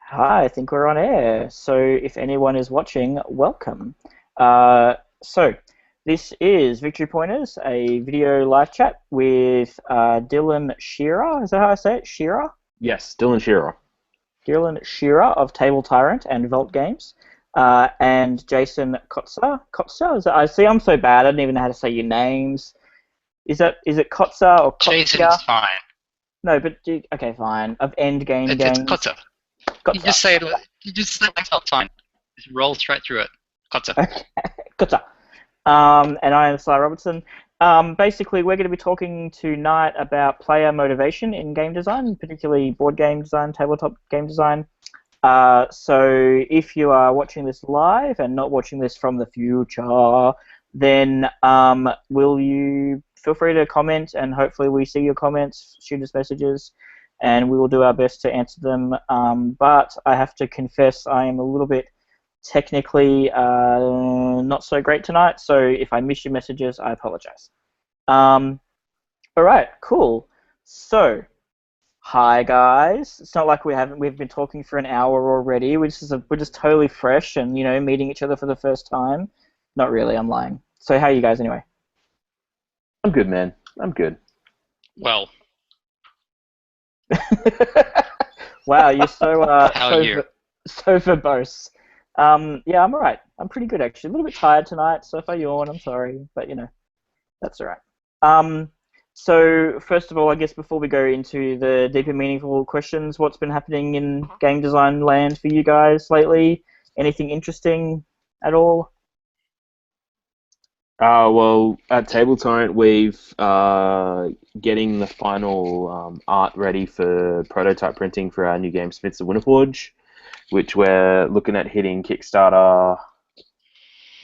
Hi, I think we're on air. So if anyone is watching, welcome. Uh, so this is Victory Pointers, a video live chat with Dylan Shearer. Is that how I say it? Shearer? Yes, Dylan Shearer. Dylan Shearer of Table Tyrant and Vault Games. And Jason Kotzer. Kotzer? I see. I'm so bad. I don't even know how to say your names. Is it Kotzer or Jason's Kotzia? fine. No, but okay, fine. Of Endgame It's Games. Kotzer. You Kotzer. just say it. You just say it like fine. Just roll straight through it. Kotzer. Okay, Kotzer. And I am Sly Robertson. Basically, we're going to be talking tonight about player motivation in game design, particularly board game design, tabletop game design. So if you are watching this live and not watching this from the future, then will you feel free to comment, and hopefully we see your comments, shoot us messages, and we will do our best to answer them. But I have to confess I am a little bit technically not so great tonight, so if I miss your messages, I apologize. All right, cool. So, hi guys. It's not like we've been talking for an hour already. We're just totally fresh and meeting each other for the first time. Not really, I'm lying. So, how are you guys anyway? I'm good, man. I'm good. Well, Wow, you're so how are you? so verbose. Yeah, I'm alright. I'm pretty good actually. A little bit tired tonight, so if I yawn, I'm sorry, but that's alright. Um, so first of all, I guess before we go into the deeper, meaningful questions, what's been happening in game design land for you guys lately? Anything interesting at all? Well, at Table Torrent, we've getting the final art ready for prototype printing for our new game, Smiths of Winterforge, which we're looking at hitting Kickstarter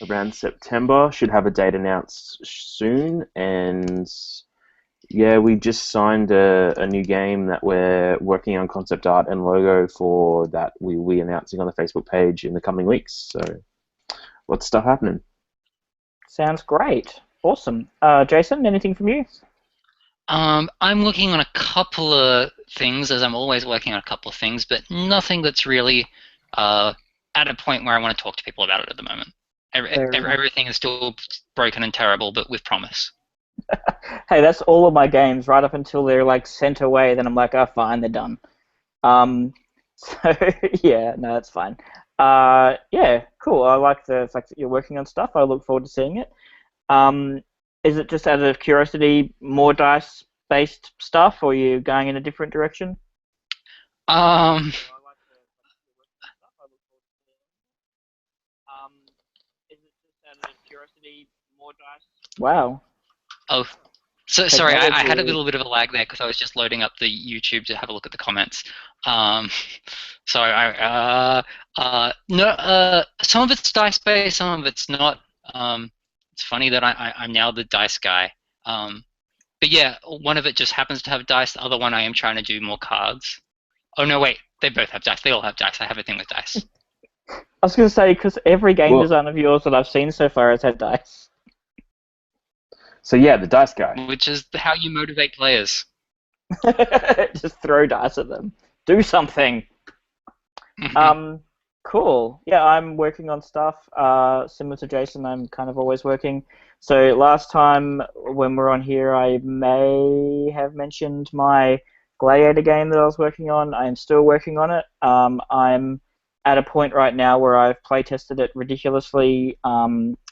around September. Should have a date announced soon, and yeah, we just signed a new game that we're working on concept art and logo for that we'll be announcing on the Facebook page in the coming weeks. So, lots of stuff happening. Sounds great. Awesome. Jason, anything from you? I'm working on a couple of things, as I'm always working on a couple of things, but nothing that's really uh, at a point where I want to talk to people about it at the moment. Fair enough. Everything is still broken and terrible, but with promise. Hey, that's all of my games right up until they're like sent away. Then I'm like, oh, fine, they're done. Um, so yeah, no, that's fine. Yeah, cool. I like the fact that you're working on stuff. I look forward to seeing it. Um, is it just out of curiosity, more dice-based stuff, or are you going in a different direction? Um, I like the fact that you're working on stuff. I look forward to seeing it. Is it just out of curiosity, more dice? Wow, oh, so sorry, I had a technology. little bit of a lag there because I was just loading up the YouTube to have a look at the comments. Um, so no, some of it's dice based, some of it's not. It's funny that I'm now the dice guy. But yeah, one of it just happens to have dice. The other one I am trying to do more cards. Oh no, wait, they both have dice. They all have dice. I have a thing with dice. I was going to say, because every game Well, design of yours that I've seen so far has had dice. so yeah, the dice guy. Which is how you motivate players. Just throw dice at them. Do something. Mhm. Um, cool. Yeah, I'm working on stuff. Similar to Jason, I'm kind of always working. So last time when we're on here, I may have mentioned my Gladiator game that I was working on. I am still working on it. I'm at a point right now where I've play tested it ridiculously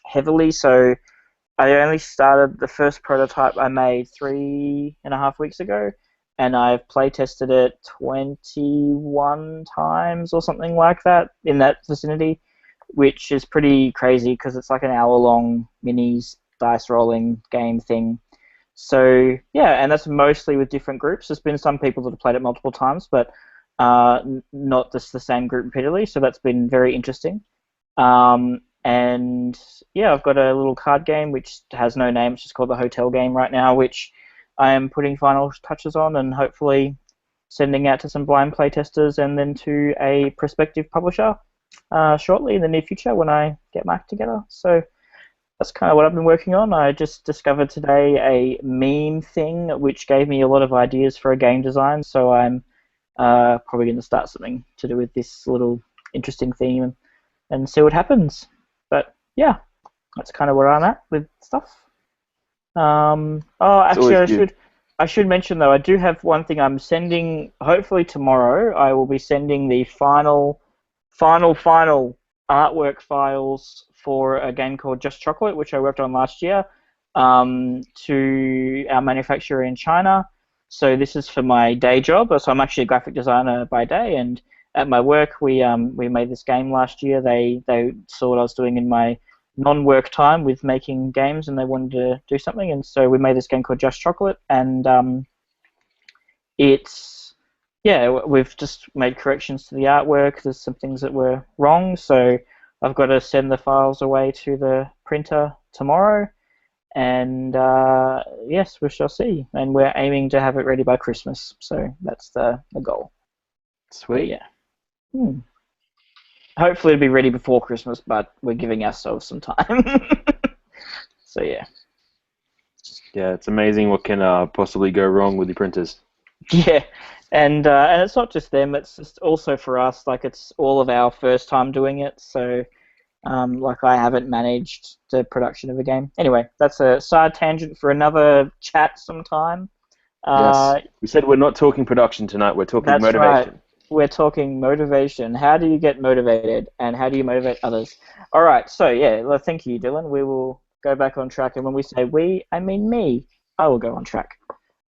heavily. So I only started the first prototype I made 3.5 weeks ago, and I've play tested it 21 times or something like that in that vicinity, which is pretty crazy because it's like an hour-long minis dice rolling game thing. So yeah, and that's mostly with different groups. There's been some people that have played it multiple times, but not just the same group repeatedly. So that's been very interesting. And yeah, I've got a little card game which has no name. It's just called the Hotel Game right now, which I am putting final touches on and hopefully sending out to some blind playtesters and then to a prospective publisher shortly in the near future when I get my act together. So that's kind of what I've been working on. I just discovered today a meme thing which gave me a lot of ideas for a game design. So I'm probably going to start something to do with this little interesting theme and see what happens. But yeah, that's kind of where I'm at with stuff. It's Actually, always good. I should mention though, I do have one thing I'm sending. Hopefully tomorrow, I will be sending the final artwork files for a game called Just Chocolate, which I worked on last year, to our manufacturer in China. So this is for my day job. So I'm actually a graphic designer by day, and at my work, we made this game last year. They saw what I was doing in my non-work time with making games, and they wanted to do something, and so we made this game called Just Chocolate, and it's we've just made corrections to the artwork. There's some things that were wrong, so I've got to send the files away to the printer tomorrow, and yes, we shall see, and we're aiming to have it ready by Christmas, so that's the goal. Sweet. But yeah. Hopefully it'll be ready before Christmas, but we're giving ourselves some time. So yeah. Yeah, it's amazing what can possibly go wrong with your printers. Yeah, and it's not just them; it's just also for us. Like it's all of our first time doing it, so like I haven't managed the production of a game. Anyway, that's a side tangent for another chat sometime. Yes. We said we're not talking production tonight. We're talking That's motivation. right. We're talking motivation. How do you get motivated, and how do you motivate others? All right. So yeah, well, thank you, Dylan. We will go back on track, and when we say we, I mean me. I will go on track.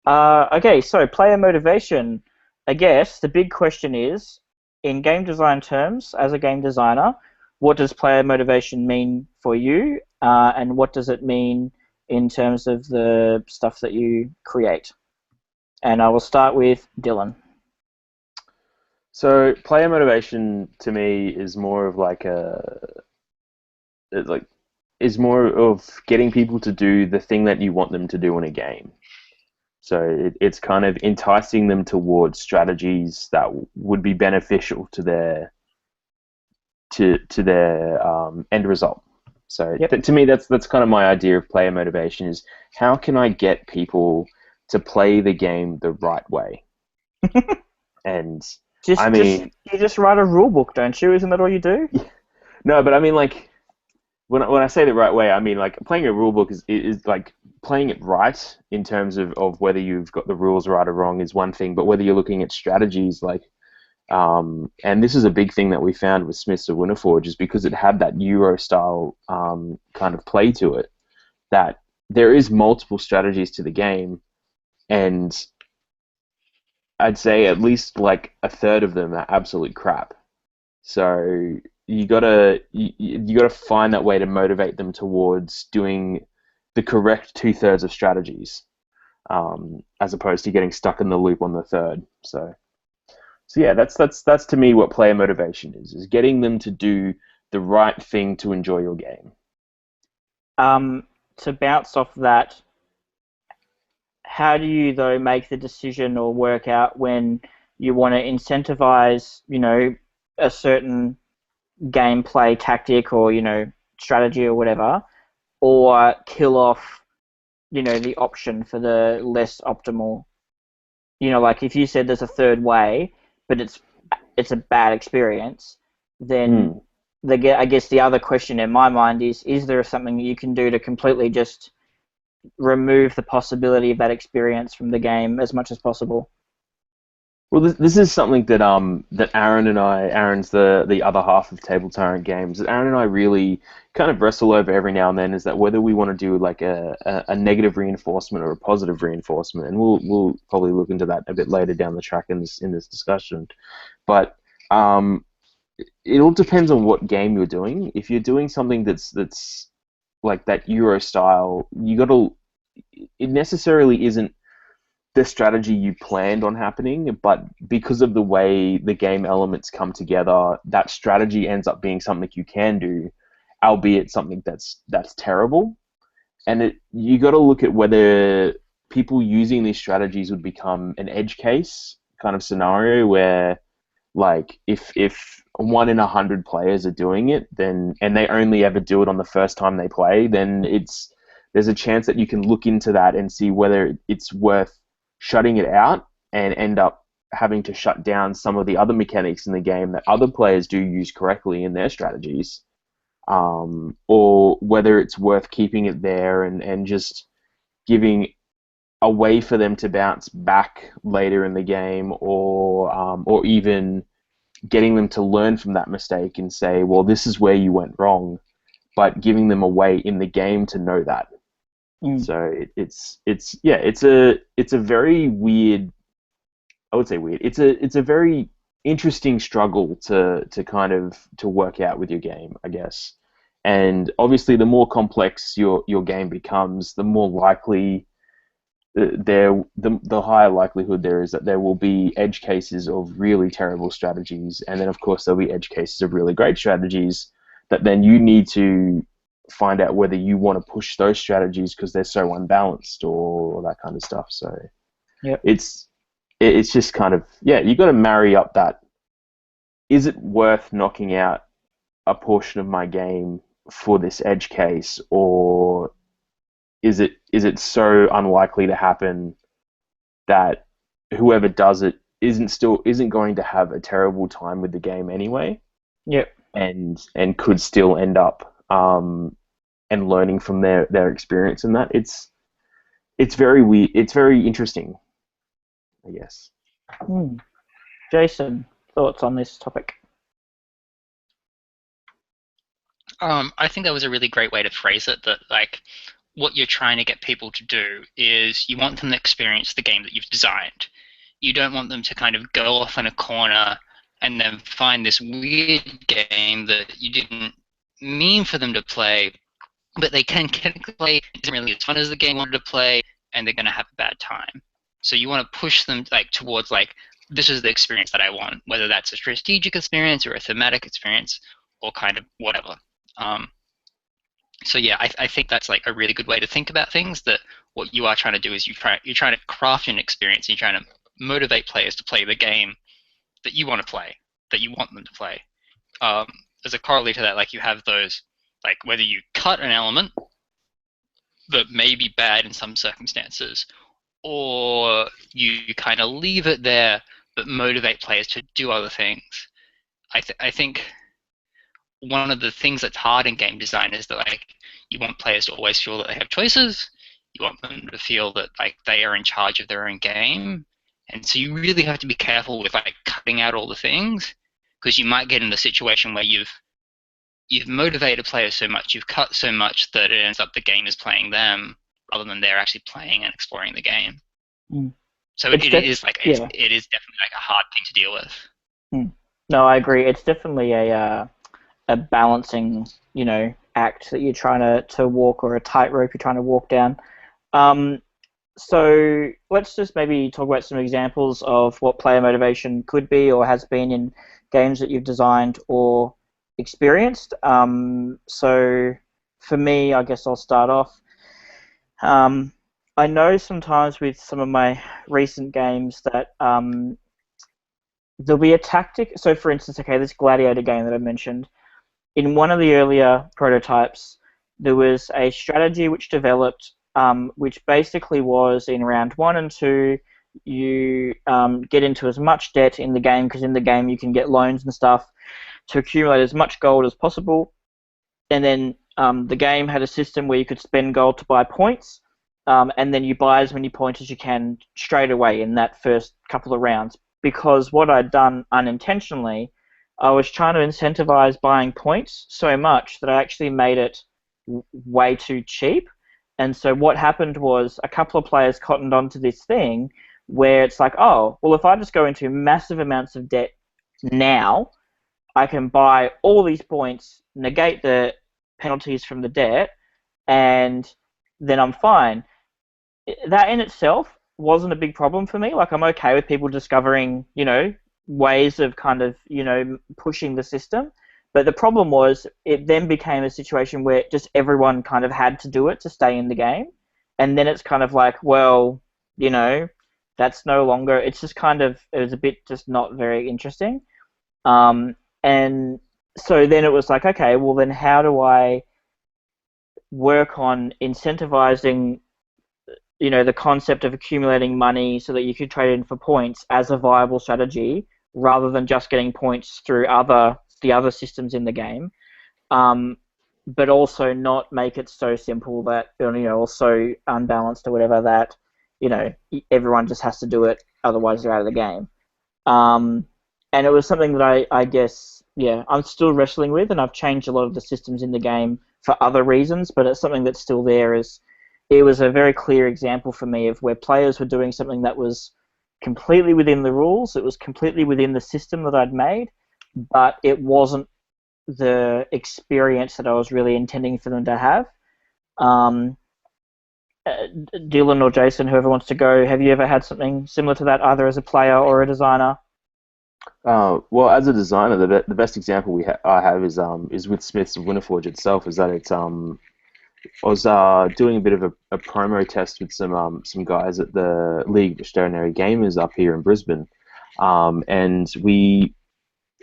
Okay. So player motivation. I guess the big question is, in game design terms, as a game designer, what does player motivation mean for you, and what does it mean in terms of the stuff that you create? And I will start with Dylan. So player motivation to me is more of like is more of getting people to do the thing that you want them to do in a game. So it's kind of enticing them towards strategies that would be beneficial to their end result. So Yep. to me, that's kind of my idea of player motivation: is how can I get people to play the game the right way? And I mean, You just write a rule book, don't you? Isn't that all you do? no, but I mean like when I say the right way, I mean like playing a rule book is like playing it right in terms of whether you've got the rules right or wrong is one thing, but whether you're looking at strategies like and this is a big thing that we found with Smiths of Winterforge is because it had that Euro style kind of play to it, that there is multiple strategies to the game, and I'd say at least like a third of them are absolute crap. So you gotta find that way to motivate them towards doing the correct 2/3 of strategies, as opposed to getting stuck in the loop on the third. So yeah, that's to me what player motivation is getting them to do the right thing to enjoy your game. To bounce off that, how do you though make the decision or work out when you want to incentivize, a certain gameplay tactic or strategy or whatever, or kill off, the option for the less optimal? Like if you said there's a third way, but it's a bad experience, then I guess the other question in my mind is there something that you can do to completely just remove the possibility of that experience from the game as much as possible? Well, this is something that that Aaron's the other half of Table Tyrant Games, that Aaron and I really kind of wrestle over every now and then, is that whether we want to do like a negative reinforcement or a positive reinforcement, and we'll probably look into that a bit later down the track in this discussion. But it all depends on what game you're doing. If you're doing something that's like that Euro style, it necessarily isn't the strategy you planned on happening, but because of the way the game elements come together, that strategy ends up being something you can do, albeit something that's terrible. And you got to look at whether people using these strategies would become an edge case kind of scenario where, like, if 1 in 100 players are doing it, then and they only ever do it on the first time they play, then there's a chance that you can look into that and see whether it's worth shutting it out and end up having to shut down some of the other mechanics in the game that other players do use correctly in their strategies, or whether it's worth keeping it there and just giving a way for them to bounce back later in the game, or even getting them to learn from that mistake and say, well, this is where you went wrong, but giving them a way in the game to know that. So it's a very weird. I would say weird. It's a very interesting struggle to kind of to work out with your game, I guess. And obviously, the more complex your game becomes, the more likely the higher likelihood there is that there will be edge cases of really terrible strategies, and then of course there'll be edge cases of really great strategies that then you need to find out whether you want to push those strategies because they're so unbalanced or that kind of stuff. So Yep. it's just kind of, you got to marry up that. Is it worth knocking out a portion of my game for this edge case, or is it so unlikely to happen that whoever does it isn't going to have a terrible time with the game anyway? Yep. And could still end up and learning from their experience in that. It's very weird. It's very interesting, I guess. Jason, thoughts on this topic? I think that was a really great way to phrase it, that like what you're trying to get people to do is you want them to experience the game that you've designed. You don't want them to kind of go off in a corner and then find this weird game that you didn't mean for them to play, but they can play. It isn't really as fun as the game wanted to play, and they're going to have a bad time. So you want to push them like towards like, this is the experience that I want, whether that's a strategic experience or a thematic experience or kind of whatever. So yeah, I think that's like a really good way to think about things, that what you are trying to do is you're trying to craft an experience, and you're trying to motivate players to play the game that you want to play, that you want them to play. As a corollary to that, like you have those, like whether you cut an element that may be bad in some circumstances, or you kind of leave it there but motivate players to do other things. I think one of the things that's hard in game design is that like you want players to always feel that they have choices. You want them to feel that like they are in charge of their own game, and so you really have to be careful with like cutting out all the things, because you might get in the situation where you've motivated players so much, you've cut so much that it ends up the game is playing them rather than they're actually playing and exploring the game. So it is definitely like a hard thing to deal with. No, I agree. It's definitely a balancing, act that you're trying to walk, or a tightrope you're trying to walk down. So let's just maybe talk about some examples of what player motivation could be or has been in games that you've designed or experienced. So for me, I guess I'll start off. I know sometimes with some of my recent games that there'll be a tactic. So for instance, okay, this Gladiator game that I mentioned, in one of the earlier prototypes, there was a strategy which developed, which basically was in round 1 and 2, you get into as much debt in the game, because in the game you can get loans and stuff to accumulate as much gold as possible. And then the game had a system where you could spend gold to buy points, and then you buy as many points as you can straight away in that first couple of rounds. Because what I'd done unintentionally, I was trying to incentivize buying points so much that I actually made it way too cheap. And so what happened was a couple of players cottoned onto this thing where it's like, oh, well, if I just go into massive amounts of debt now, I can buy all these points, negate the penalties from the debt, and then I'm fine. That in itself wasn't a big problem for me. Like, I'm okay with people discovering, ways of kind of, pushing the system. But the problem was it then became a situation where just everyone kind of had to do it to stay in the game. And then it's kind of like, well, that's no longer, it's just kind of, it was a bit just not very interesting. And so then it was like, okay, well then how do I work on incentivizing the concept of accumulating money so that you could trade in for points as a viable strategy rather than just getting points through the other systems in the game. But also not make it so simple that, or so unbalanced or whatever that, everyone just has to do it, otherwise they're out of the game. And it was something that I guess, yeah, I'm still wrestling with, and I've changed a lot of the systems in the game for other reasons, but it's something that's still there. It was a very clear example for me of where players were doing something that was completely within the rules, it was completely within the system that I'd made, but it wasn't the experience that I was really intending for them to have. Um, Dylan or Jason, whoever wants to go, have you ever had something similar to that, either as a player or a designer? Well, as a designer, the best example I have is with Smith's Winterforge itself. Is that it's I was doing a bit of a promo test with some guys at the League of Extraordinary Gamers up here in Brisbane, and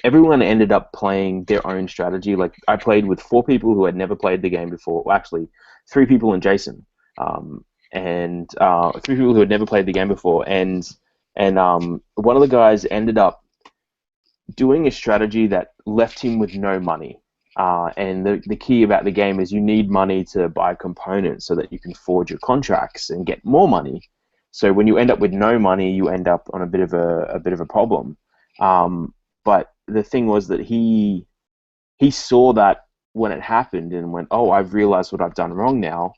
everyone ended up playing their own strategy. Like, I played with 4 people who had never played the game before. Well, actually, 3 people and Jason, and 3 people who had never played the game before. And one of the guys ended up doing a strategy that left him with no money. And the key about the game is you need money to buy components so that you can forge your contracts and get more money. So when you end up with no money, you end up on a bit of a problem. But the thing was that he saw that when it happened and went, oh, I've realized what I've done wrong now.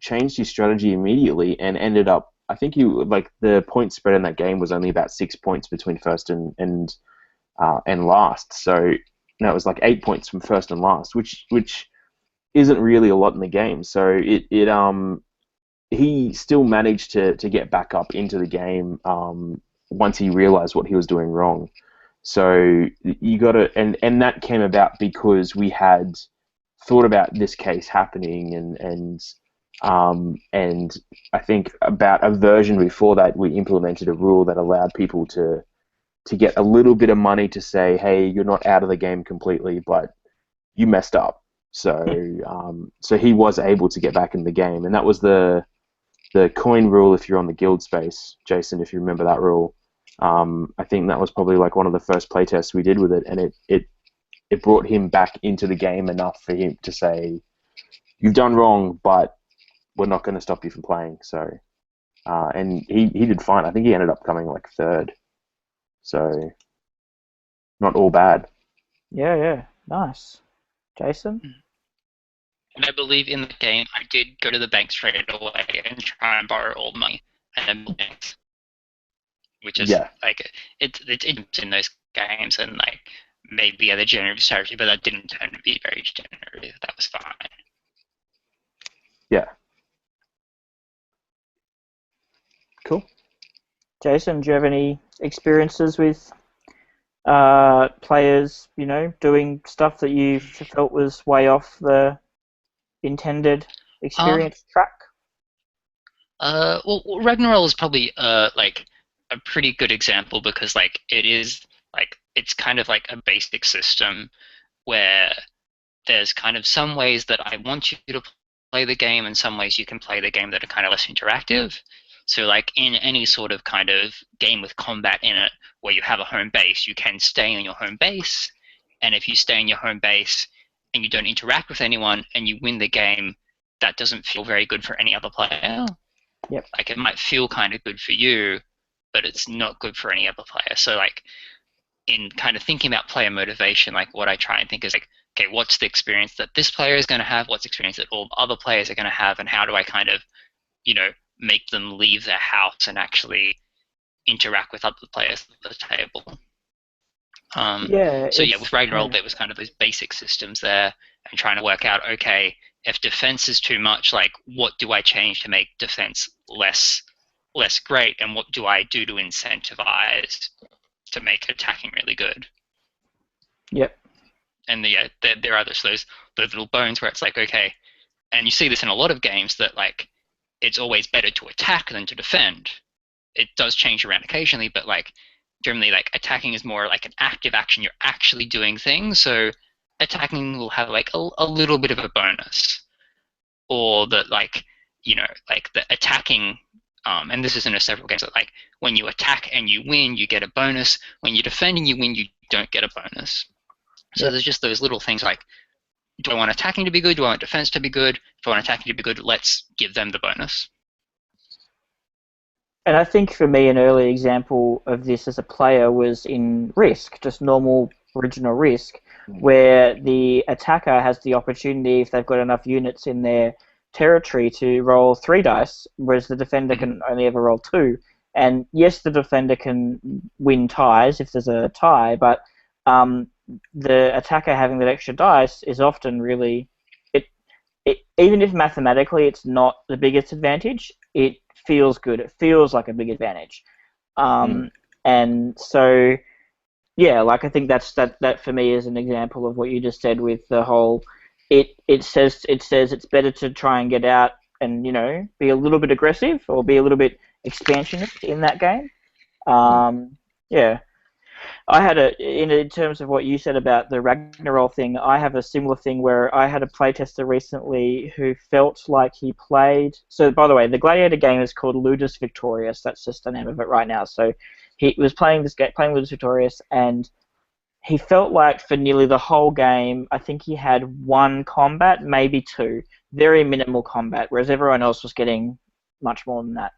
Changed his strategy immediately and ended up, I think the point spread in that game was only about 6 points between first and last. So it was like 8 points from first and last, which isn't really a lot in the game. So he still managed to get back up into the game once he realized what he was doing wrong. So you got to, and that came about because we had thought about this case happening, and I think about a version before that we implemented a rule that allowed people to get a little bit of money to say, hey, you're not out of the game completely, but you messed up. So so he was able to get back in the game, and that was the coin rule if you're on the guild space, Jason, if you remember that rule. I think that was probably like one of the first playtests we did with it, and it brought him back into the game enough for him to say, you've done wrong, but we're not going to stop you from playing. So, and he did fine. I think he ended up coming like 3rd. So, not all bad. Yeah, nice. Jason? And I believe in the game, I did go to the bank straight away and try and borrow all the money and then build banks, which is like it's in those games, and like maybe a generative strategy, but that didn't turn to be very generative. That was fine. Yeah. Cool. Jason, do you have any experiences with players, doing stuff that you felt was way off the intended experience track? Well, Ragnarok is probably like a pretty good example because like it's kind of like a basic system where there's kind of some ways that I want you to play the game and some ways you can play the game that are kind of less interactive. So like in any sort of kind of game with combat in it where you have a home base, you can stay on your home base, and if you stay in your home base and you don't interact with anyone and you win the game, that doesn't feel very good for any other player. Yep. Like it might feel kind of good for you, but it's not good for any other player. So like in kind of thinking about player motivation, like what I try and think is like, okay, what's the experience that this player is going to have? What's the experience that all other players are going to have? And how do I kind of, make them leave their house and actually interact with other players at the table? With Ragnarok, there was kind of those basic systems there and trying to work out, okay, if defense is too much, like what do I change to make defense less great, and what do I do to incentivize to make attacking really good? Yep. And there are those little bones where it's like, okay, and you see this in a lot of games that like it's always better to attack than to defend. It does change around occasionally, but like generally like attacking is more like an active action. You're actually doing things, so attacking will have like a little bit of a bonus. Or that like like the attacking, and this is in a several games, that like when you attack and you win, you get a bonus. When you defend and you win, you don't get a bonus. So there's just those little things like, do I want attacking to be good? Do I want defense to be good? If I want attacking to be good, let's give them the bonus. And I think for me, an early example of this as a player was in Risk, just normal original Risk, where the attacker has the opportunity, if they've got enough units in their territory, to roll 3 dice, whereas the defender can only ever roll 2. And yes, the defender can win ties if there's a tie, but the attacker having that extra dice is often really, even if mathematically it's not the biggest advantage, it feels good. It feels like a big advantage. And so, yeah, like I think that for me is an example of what you just said with the whole. It says it's better to try and get out and be a little bit aggressive or be a little bit expansionist in that game. Yeah. I had in terms of what you said about the Ragnarok thing, I have a similar thing where I had a playtester recently who felt like he played. So, by the way, the Gladiator game is called Ludus Victorious. That's just the name of it right now. So, he was playing this game, playing Ludus Victorious, and he felt like for nearly the whole game, I think he had 1 combat, maybe 2, very minimal combat, whereas everyone else was getting much more than that.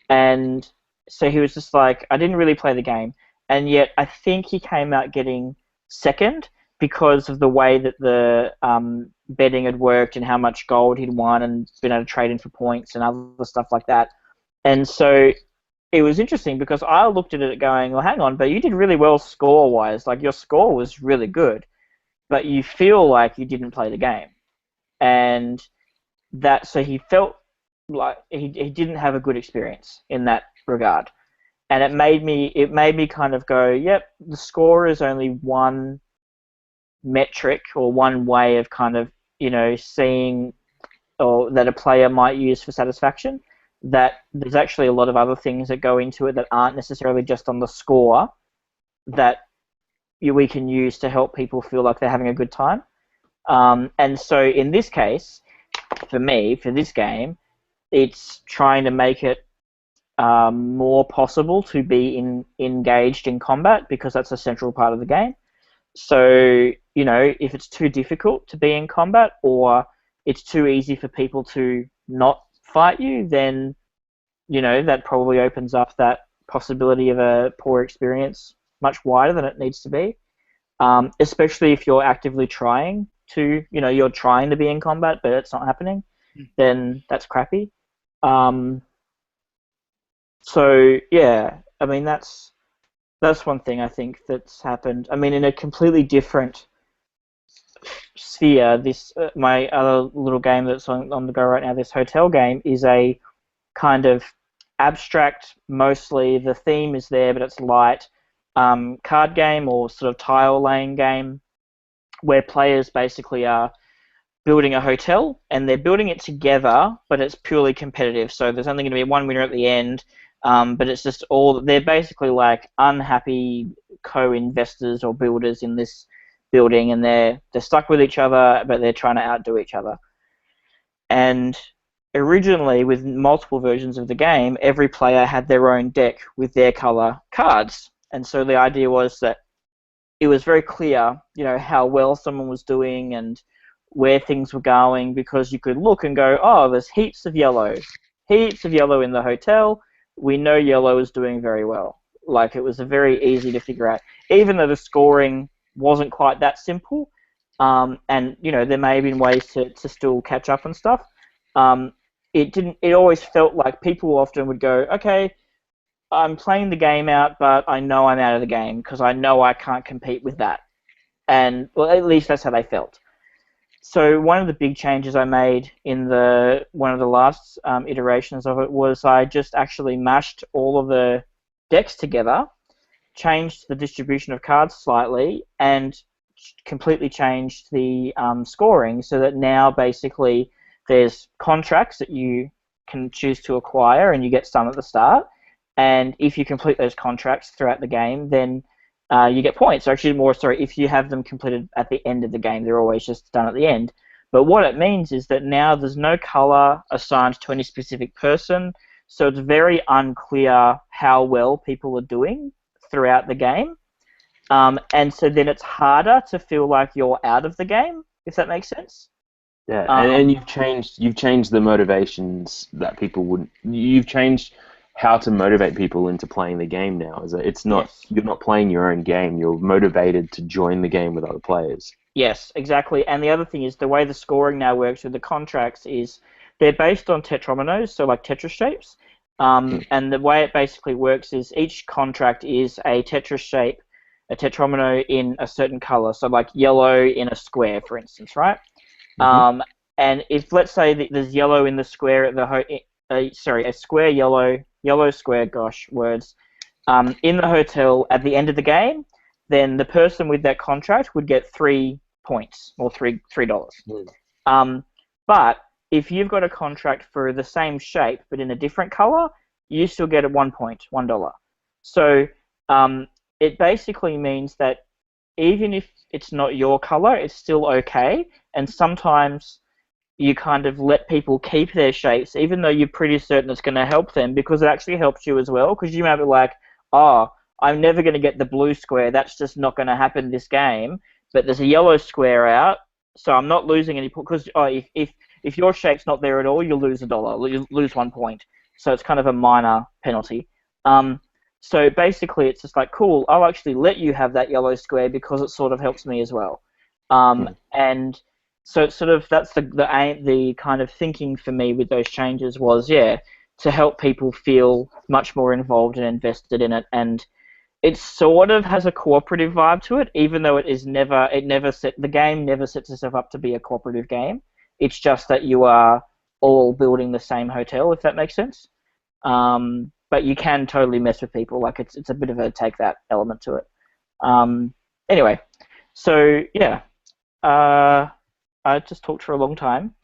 And so he was just like, I didn't really play the game. And yet I think he came out getting second because of the way that the betting had worked and how much gold he'd won and been able to trade in for points and other stuff like that. And so it was interesting because I looked at it going, well, hang on, but you did really well score-wise. Like, your score was really good, but you feel like you didn't play the game. And so he felt like he didn't have a good experience in that regard. And it made me kind of go, yep, the score is only one metric or one way of kind of, seeing or that a player might use for satisfaction. That there's actually a lot of other things that go into it that aren't necessarily just on the score that we can use to help people feel like they're having a good time. And so in this case, for me, for this game, it's trying to make it more possible to be engaged in combat because that's a central part of the game. So, if it's too difficult to be in combat or it's too easy for people to not fight you, then, that probably opens up that possibility of a poor experience much wider than it needs to be. Especially if you're actively trying to, you're trying to be in combat, but it's not happening, then that's crappy. So yeah, I mean that's one thing I think that's happened. I mean, in a completely different sphere, this my other little game that's on the go right now, this hotel game, is a kind of abstract. Mostly the theme is there, but it's light card game or sort of tile laying game, where players basically are building a hotel and they're building it together, but it's purely competitive. So there's only going to be one winner at the end. But it's just they're basically like unhappy co-investors or builders in this building, and they're stuck with each other, but they're trying to outdo each other. And originally, with multiple versions of the game, every player had their own deck with their color cards. And so the idea was that it was very clear, how well someone was doing and where things were going, because you could look and go, oh, there's heaps of yellow in the hotel. We know yellow is doing very well. Like, it was very easy to figure out, even though the scoring wasn't quite that simple. And there may have been ways to still catch up and stuff. It always felt like people often would go, okay, I'm playing the game out, but I know I'm out of the game because I know I can't compete with that. And well, at least that's how they felt. So one of the big changes I made in one of the last iterations of it was I just actually mashed all of the decks together, changed the distribution of cards slightly, and completely changed the scoring so that now basically there's contracts that you can choose to acquire and you get some at the start. And if you complete those contracts throughout the game, then you get points. Or actually, if you have them completed at the end of the game, they're always just done at the end. But what it means is that now there's no color assigned to any specific person, so it's very unclear how well people are doing throughout the game. And so then it's harder to feel like you're out of the game, if that makes sense. Yeah, and Um, you've changed the motivations that people wouldn't. You've changed how to motivate people into playing the game now. Is that it's not yes. you're not playing your own game. You're motivated to join the game with other players. Yes, exactly. And the other thing is the way the scoring now works with the contracts is they're based on tetrominoes, so like Tetris shapes. Mm. And the way it basically works is each contract is a Tetris shape, a tetromino in a certain color. So like yellow in a square, for instance, right? Hmm. And if let's say that there's yellow in the square at sorry, a square yellow square, gosh, words, in the hotel at the end of the game, then the person with that contract would get 3 points or $3. Mm. Um, but if you've got a contract for the same shape but in a different color, you still get a 1 point, $1. So it basically means that even if it's not your color, it's still okay. And sometimes you kind of let people keep their shapes, even though you're pretty certain it's going to help them, because it actually helps you as well. Because you might be like, oh, I'm never going to get the blue square. That's just not going to happen this game. But there's a yellow square out, so I'm not losing any points. Because if your shape's not there at all, you'll lose $1. You lose 1 point. So it's kind of a minor penalty. So basically, it's just like, cool, I'll actually let you have that yellow square because it sort of helps me as well. And so it's sort of that's the kind of thinking for me with those changes was, yeah, to help people feel much more involved and invested in it. And it sort of has a cooperative vibe to it, even though the game never sets itself up to be a cooperative game. It's just that you are all building the same hotel, if that makes sense. But you can totally mess with people. Like it's a bit of a take that element to it. Anyway, so yeah, I just talked for a long time.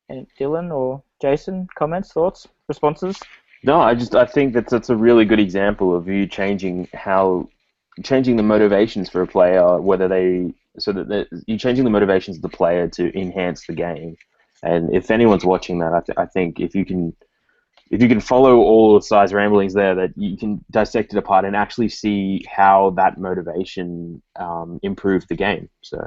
And Dylan or Jason, comments, thoughts, responses? No, I think that's a really good example of you changing the motivations for a player, whether they so that you're changing the motivations of the player to enhance the game. And if anyone's watching that, I think if you can follow all of Sai's ramblings there, that you can dissect it apart and actually see how that motivation improved the game. So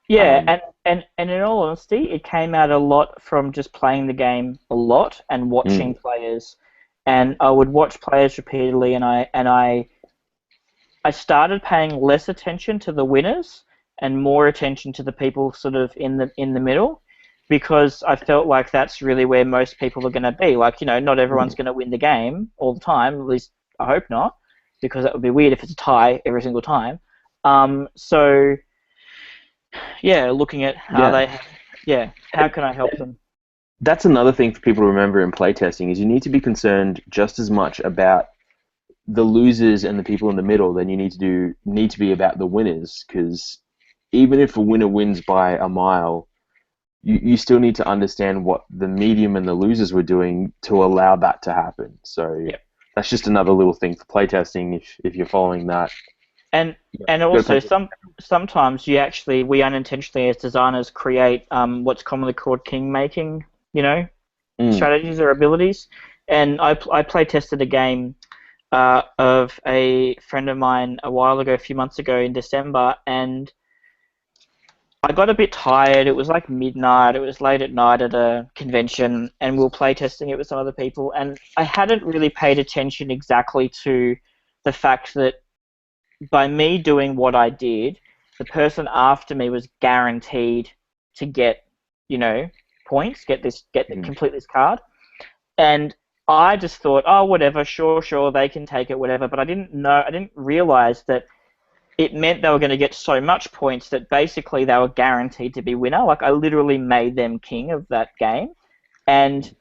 Yeah, um, and in all honesty, it came out a lot from just playing the game a lot and watching mm, players. And I would watch players repeatedly, and I started paying less attention to the winners and more attention to the people sort of in the middle, because I felt like that's really where most people are going to be. Like, not everyone's mm, going to win the game all the time. At least I hope not, because that would be weird if it's a tie every single time. So yeah, looking at how yeah. how can I help them? That's another thing for people to remember in playtesting is you need to be concerned just as much about the losers and the people in the middle than you need to be about the winners, because even if a winner wins by a mile, you still need to understand what the medium and the losers were doing to allow that to happen. So Yep. that's just another little thing for playtesting if you're following that. And Yeah. and Got to also pay. sometimes we unintentionally as designers create what's commonly called king making, Mm, strategies or abilities. And I play tested a game of a friend of mine a while ago, a few months ago in December, and I got a bit tired. It was like midnight. It was late at night at a convention, and we were play testing it with some other people. And I hadn't really paid attention exactly to the fact that by me doing what I did, the person after me was guaranteed to get, points, mm, complete this card. And I just thought, oh, whatever, sure, they can take it, whatever. But I didn't realize that it meant they were going to get so much points that basically they were guaranteed to be winner. Like I literally made them king of that game, and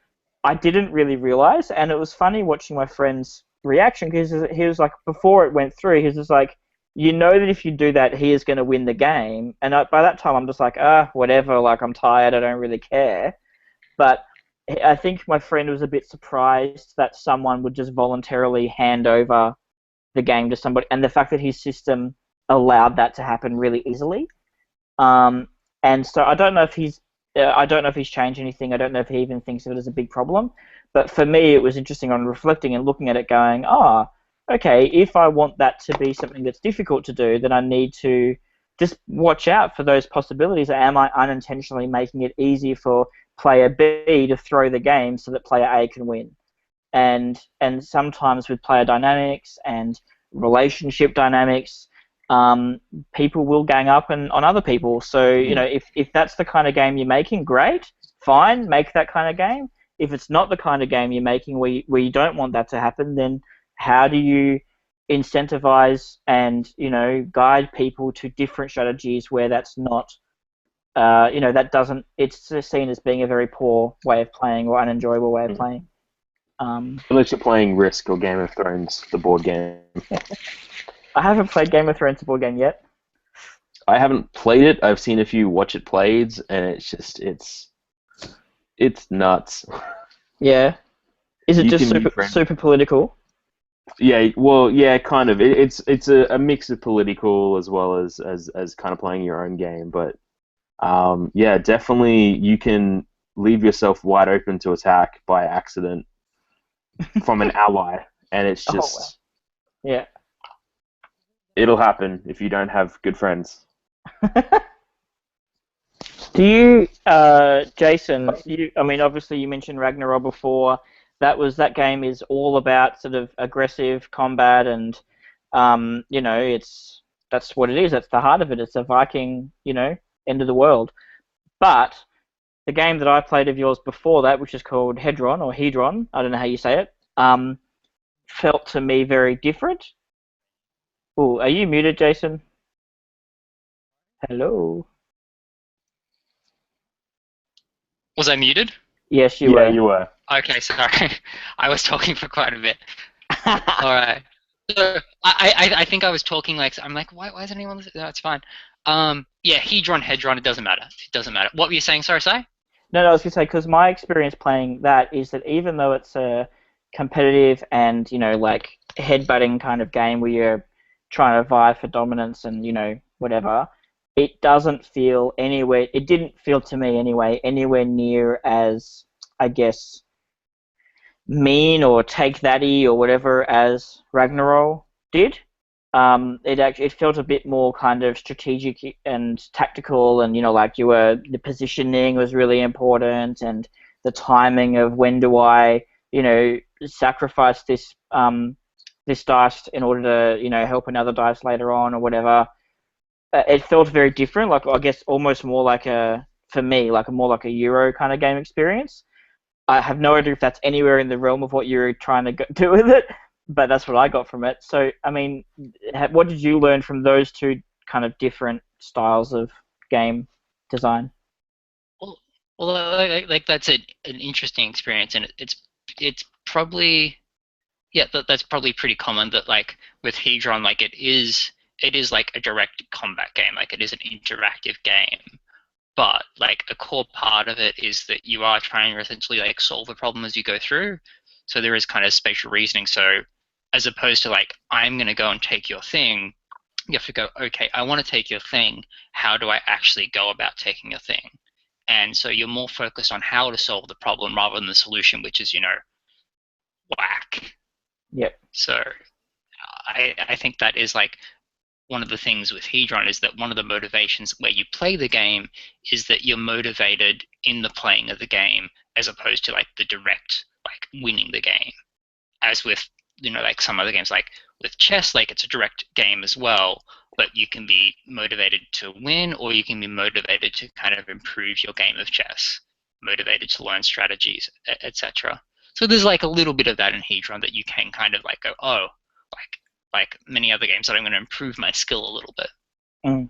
I didn't really realize. And it was funny watching my friend's reaction because he was like, before it went through, he was just like, that if you do that, he is going to win the game. And by that time, I'm just like, whatever. Like I'm tired. I don't really care. But I think my friend was a bit surprised that someone would just voluntarily hand over the game to somebody, and the fact that his system allowed that to happen really easily. And so I don't know if he's changed anything. I don't know if he even thinks of it as a big problem. But for me, it was interesting on reflecting and looking at it, going, okay, if I want that to be something that's difficult to do, then I need to just watch out for those possibilities. Am I unintentionally making it easier for player B to throw the game so that player A can win? And sometimes with player dynamics and relationship dynamics, people will gang up on other people. So if that's the kind of game you're making, great, fine, make that kind of game. If it's not the kind of game you're making where you don't want that to happen, then how do you incentivize and guide people to different strategies where that's not that doesn't it's seen as being a very poor way of playing or unenjoyable way of playing. Unless you're playing Risk or Game of Thrones, the board game. I haven't played Game of Thrones, the board game, yet. I haven't played it. I've seen a few watch it played, and it's nuts. Yeah. Is it You just super political? Yeah, well, yeah, kind of. It's a mix of political as well as kind of playing your own game, but yeah, definitely you can leave yourself wide open to attack by accident from an ally, and it's just yeah. It'll happen if you don't have good friends. Do you, Jason? I mean, obviously you mentioned Ragnarok before. That game is all about sort of aggressive combat, and that's what it is. That's the heart of it. It's a Viking, end of the world. But the game that I played of yours before that, which is called Hedron or Hedron, I don't know how you say it, felt to me very different. Oh, are you muted, Jason? Hello. Was I muted? Yes, you Yeah, were. you were. Okay, sorry. I was talking for quite a bit. All right. So I think I was talking like I'm like why isn't anyone listening? No, it's fine. Yeah, Hedron. It doesn't matter. It doesn't matter. What were you saying? Sorry, Si? No, I was going to say, because my experience playing that is that even though it's a competitive and, like headbutting kind of game where you're trying to vie for dominance and, whatever, it didn't feel to me anyway, anywhere near as, I guess, mean or take thatty or whatever as Ragnarok did. It felt a bit more kind of strategic and tactical, and like the positioning was really important, and the timing of when do I sacrifice this dice in order to help another dice later on or whatever. It felt very different, like I guess almost more like for me more like a Euro kind of game experience. I have no idea if that's anywhere in the realm of what you're trying to do with it, but that's what I got from it. So, I mean, what did you learn from those two kind of different styles of game design? Well, like that's an interesting experience, and it's probably that's probably pretty common that like with Hedron, like it is like a direct combat game, like it is an interactive game. But like a core part of it is that you are trying to essentially like solve a problem as you go through. So there is kind of spatial reasoning. So as opposed to like, I'm going to go and take your thing, you have to go, okay, I want to take your thing. How do I actually go about taking your thing? And so you're more focused on how to solve the problem rather than the solution, which is, whack. Yep. So I think that is like one of the things with Hedron is that one of the motivations where you play the game is that you're motivated in the playing of the game as opposed to like the direct like winning the game. As with like some other games, like with chess, like it's a direct game as well, but you can be motivated to win or you can be motivated to kind of improve your game of chess, motivated to learn strategies, etc. So there's like a little bit of that in Hedron that you can kind of like go, oh, like many other games that I'm going to improve my skill a little bit. Mm.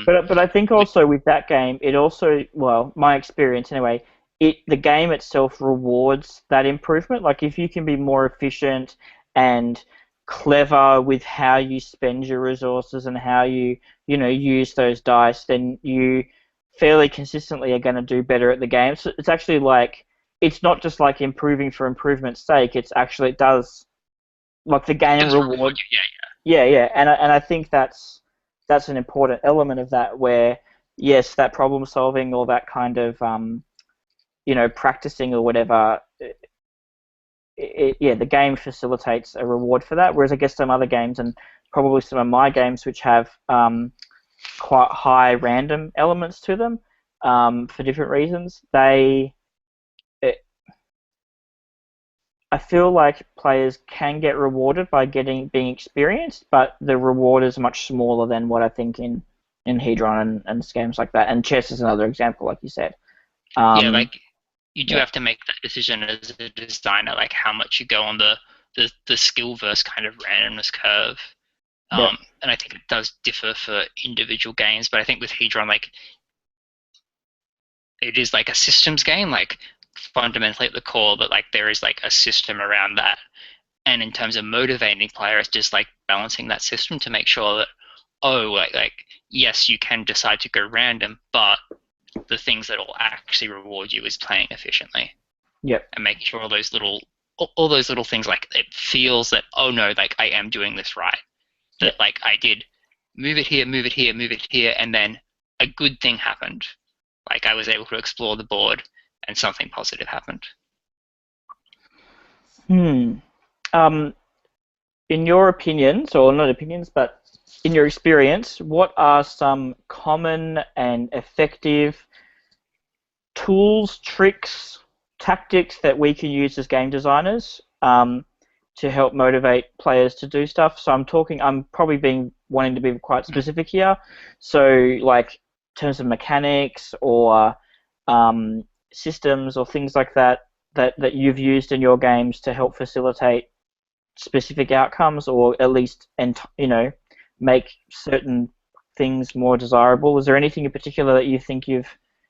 But I think also with that game, it also, well, my experience anyway, the game itself rewards that improvement. Like if you can be more efficient and clever with how you spend your resources and how you use those dice, then you fairly consistently are going to do better at the game. So it's actually like it's not just like improving for improvement's sake. It's actually it does. Like the game reward. Yeah. And I think that's an important element of that where yes, that problem solving or that kind of practicing or whatever. Yeah, the game facilitates a reward for that. Whereas I guess some other games, and probably some of my games, which have quite high random elements to them for different reasons, I feel like players can get rewarded by being experienced, but the reward is much smaller than what I think in Hedron and games like that. And chess is another example, like you said. Yeah, Um, like you do yeah, have to make that decision as a designer, like how much you go on the skill versus kind of randomness curve. yeah, And I think it does differ for individual games, but I think with Hedron, like it is like a systems game, like fundamentally at the core, but like there is like a system around that. And in terms of motivating players, just like balancing that system to make sure that like yes, you can decide to go random, but the things that will actually reward you is playing efficiently yeah, and making sure all those little things, like it feels that, oh no, like I am doing this right, yeah. that like I did move it here, move it here, move it here, and then a good thing happened, like I was able to explore the board and something positive happened. Hmm. Um, in your opinions, or not opinions, but in your experience, what are some common and effective tools, tricks, tactics that we can use as game designers to help motivate players to do stuff? So I'm probably wanting to be quite specific here. So like in terms of mechanics or systems or things like that you've used in your games to help facilitate specific outcomes, or at least make certain things more desirable. Is there anything in particular that you think you've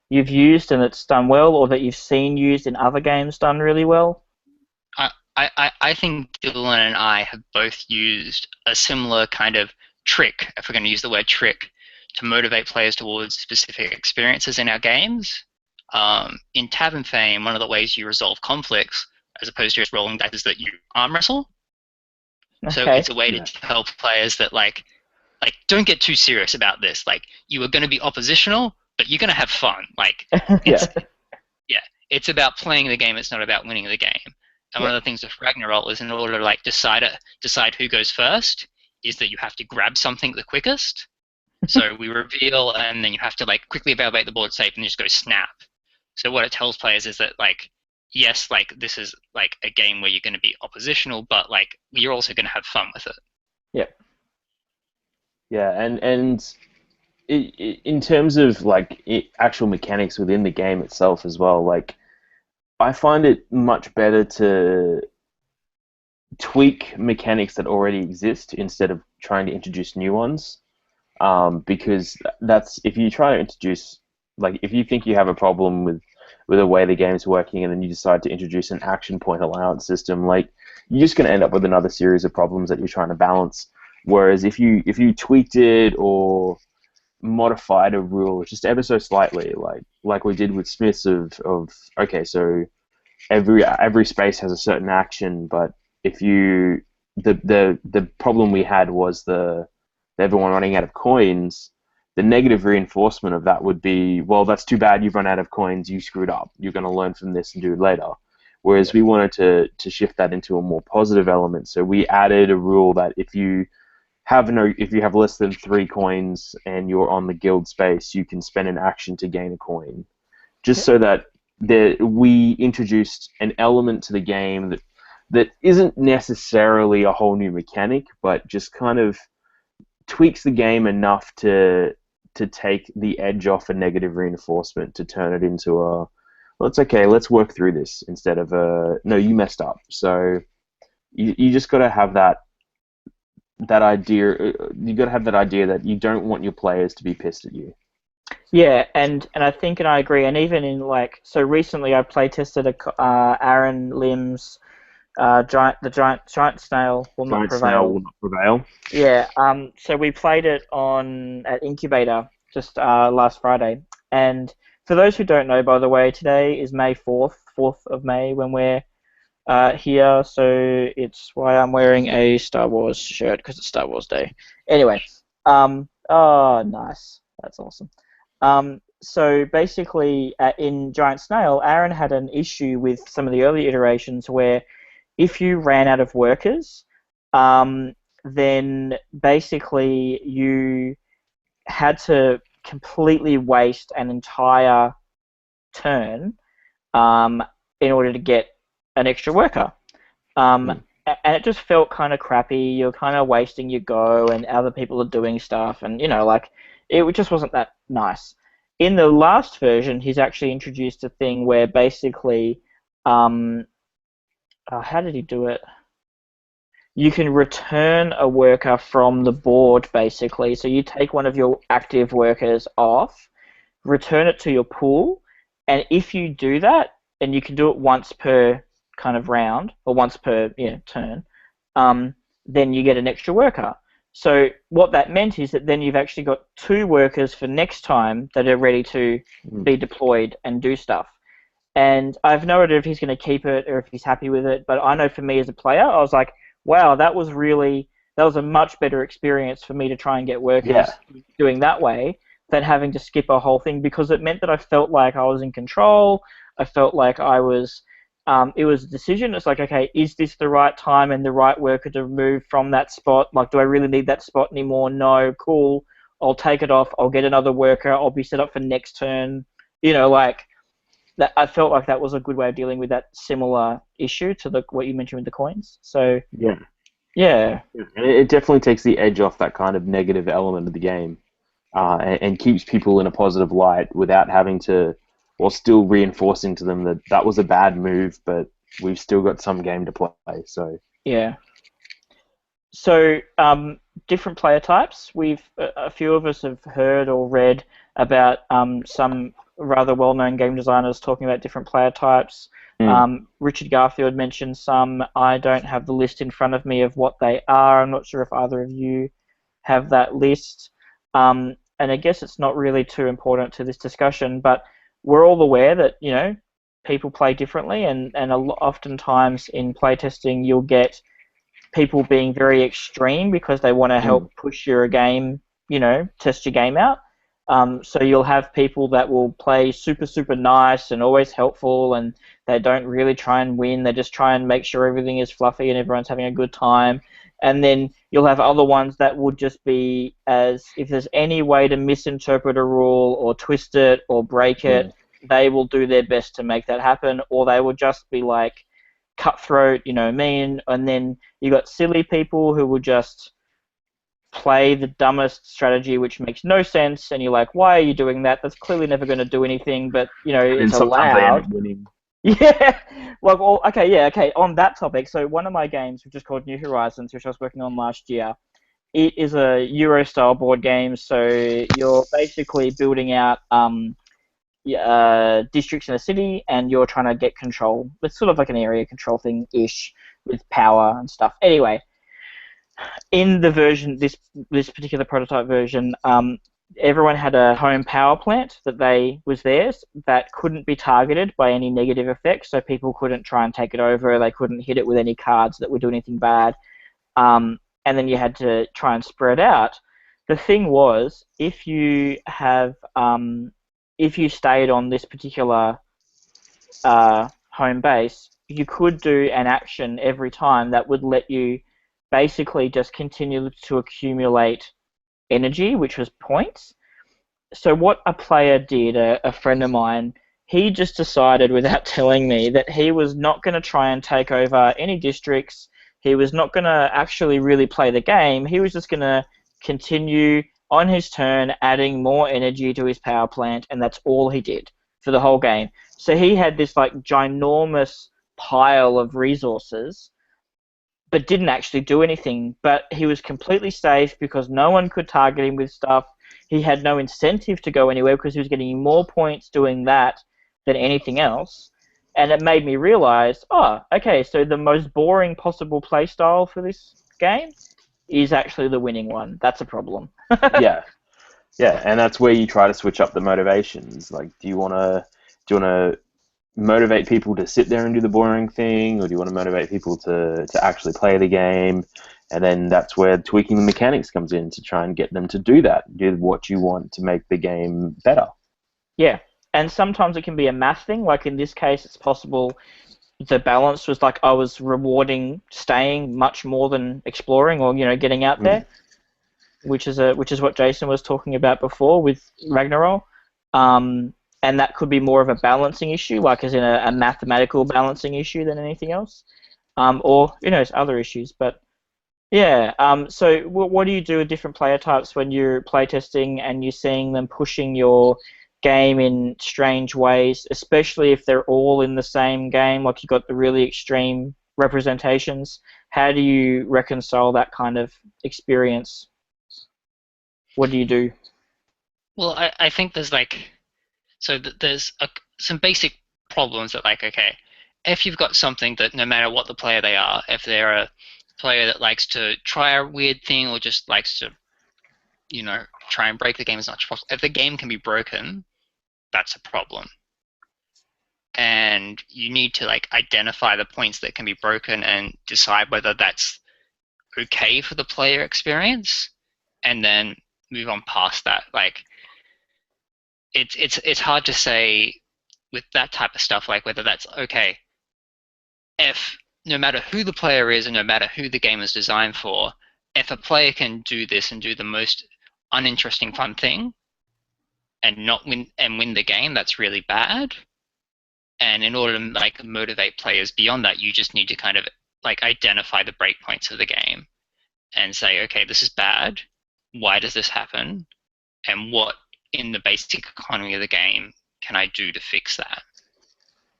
used and it's done well, or that you've seen used in other games done really well? I think Dylan and I have both used a similar kind of trick, if we're going to use the word trick, to motivate players towards specific experiences in our games. In Tab and Fame, one of the ways you resolve conflicts, as opposed to just rolling dice, is that you arm wrestle. So Okay. it's a way to tell players that like don't get too serious about this. Like you are going to be oppositional, but you're going to have fun. Like Yeah. it's yeah, it's about playing the game. It's not about winning the game. And Yeah. one of the things with Ragnarok is, in order to like decide who goes first, is that you have to grab something the quickest. So we reveal, and then you have to like quickly evaluate the board safe and just go snap. So what it tells players is that like, yes, like this is like a game where you're going to be oppositional, but like you're also going to have fun with it. Yeah. Yeah, and in terms of like actual mechanics within the game itself as well, like I find it much better to tweak mechanics that already exist instead of trying to introduce new ones. Because that's if you try to introduce, like if you think you have a problem with the way the game's working and then you decide to introduce an action point allowance system, like you're just going to end up with another series of problems that you're trying to balance. Whereas if you tweaked it or modified a rule just ever so slightly, like we did with Smiths of okay, so every space has a certain action, but if you the problem we had was everyone running out of coins. The negative reinforcement of that would be, well, that's too bad. You've run out of coins. You screwed up. You're going to learn from this and do it later. Whereas we wanted to shift that into a more positive element. So we added a rule that if you have less than 3 coins and you're on the guild space, you can spend an action to gain a coin. Just Yeah. so that we introduced an element to the game that isn't necessarily a whole new mechanic, but just kind of tweaks the game enough to take the edge off a negative reinforcement, to turn it into well, it's okay, let's work through this, instead of no, you messed up. So you just got to have that idea. You got to have that idea that you don't want your players to be pissed at you. Yeah, and I think, and I agree, and even in so recently I play tested Aaron Lim's giant snail will not Giant snail will prevail. not prevail. Yeah, so we played it at Incubator just last Friday. And for those who don't know, by the way, today is May 4th, 4th of May, when we're here. So it's why I'm wearing a Star Wars shirt, because it's Star Wars Day. Anyway, oh, nice. That's awesome. So basically, in Giant Snail, Aaron had an issue with some of the early iterations where if you ran out of workers, um, then basically you had to completely waste an entire turn um, in order to get an extra worker. Um, Mm. and it just felt kind of crappy. You're kind of wasting your go, and other people are doing stuff, and like it just wasn't that nice. In the last version, he's actually introduced a thing where basically, um, how did he do it? You can return a worker from the board, basically. So you take one of your active workers off, return it to your pool, and if you do that, and you can do it once per kind of round or once per turn, then you get an extra worker. So what that meant is that then you've actually got two workers for next time that are ready to Mm. be deployed and do stuff. And I've no idea if he's going to keep it or if he's happy with it, but I know for me as a player, I was like, wow, that was a much better experience for me to try and get Yeah. workers doing that way than having to skip a whole thing, because it meant that I felt like I was in control. I felt like I was. It was a decision. It's like, okay, is this the right time and the right worker to move from that spot? Like, do I really need that spot anymore? No, cool. I'll take it off. I'll get another worker. I'll be set up for next turn. Like that. I felt like that was a good way of dealing with that similar issue to what you mentioned with the coins. So Yeah. yeah, And it definitely takes the edge off that kind of negative element of the game, and keeps people in a positive light without having to, or still reinforcing to them that that was a bad move, but we've still got some game to play. So yeah. So, different player types. A few of us have heard or read about some rather well-known game designers talking about different player types. mm. Richard Garfield mentioned some. I don't have the list in front of me of what they are. I'm not sure if either of you have that list. And I guess it's not really too important to this discussion, but we're all aware that people play differently, and oftentimes in playtesting you'll get people being very extreme because they want to Mm. help push your game, test your game out. So you'll have people that will play super, super nice and always helpful, and they don't really try and win. They just try and make sure everything is fluffy and everyone's having a good time. And then you'll have other ones that would just be as if there's any way to misinterpret a rule or twist it or break it, Mm. they will do their best to make that happen, or they will just be like cutthroat, mean. And then you got silly people who will just play the dumbest strategy which makes no sense, and you're like, why are you doing that? That's clearly never going to do anything, but And it's sometimes they end up allowed. winning. Yeah. Well, okay, yeah, okay. On that topic, so one of my games, which is called New Horizons, which I was working on last year, it is a Euro-style board game. So you're basically building out districts in a city, and you're trying to get control. It's sort of like an area control thing-ish with power and stuff. Anyway, in the version, this particular prototype version, everyone had a home power plant was theirs that couldn't be targeted by any negative effects, so people couldn't try and take it over. They couldn't hit it with any cards that would do anything bad. And then you had to try and spread out. The thing was, if you stayed on this particular home base, you could do an action every time that would let you basically just continue to accumulate energy, which was points. So what a player did, a friend of mine, he just decided without telling me that he was not going to try and take over any districts. He was not going to actually really play the game. He was just going to continue on his turn, adding more energy to his power plant, and that's all he did for the whole game. So he had this like ginormous pile of resources, but didn't actually do anything. But he was completely safe because no one could target him with stuff. He had no incentive to go anywhere because he was getting more points doing that than anything else. And it made me realize, oh, okay, so the most boring possible playstyle for this game is actually the winning one. That's a problem. Yeah, yeah, and that's where you try to switch up the motivations. Like, do you want to motivate people to sit there and do the boring thing, or do you want to motivate people to actually play the game? And then that's where tweaking the mechanics comes in to try and get them to do that, do what you want to make the game better. Yeah, and sometimes it can be a math thing. Like in this case, it's possible the balance was like I was rewarding staying much more than exploring or getting out there, which is what Jason was talking about before with Ragnarok. And that could be more of a balancing issue, like as in a mathematical balancing issue than anything else, or other issues. But yeah, so what do you do with different player types when you're playtesting and you're seeing them pushing your game in strange ways, especially if they're all in the same game, like you've got the really extreme representations? How do you reconcile that kind of experience? What do you do? Well, I think there's there's some basic problems that okay, if you've got something that no matter what the player they are, if they're a player that likes to try a weird thing or just likes to, try and break the game as much as possible, if the game can be broken, that's a problem. And you need to identify the points that can be broken and decide whether that's okay for the player experience, and then move on past that. It's hard to say with that type of stuff, whether that's okay if no matter who the player is and no matter who the game is designed for, if a player can do this and do the most uninteresting fun thing and not win the game, that's really bad. And in order to motivate players beyond that, you just need to kind of identify the breakpoints of the game and say, okay, this is bad. Why does this happen? And what in the basic economy of the game can I do to fix that?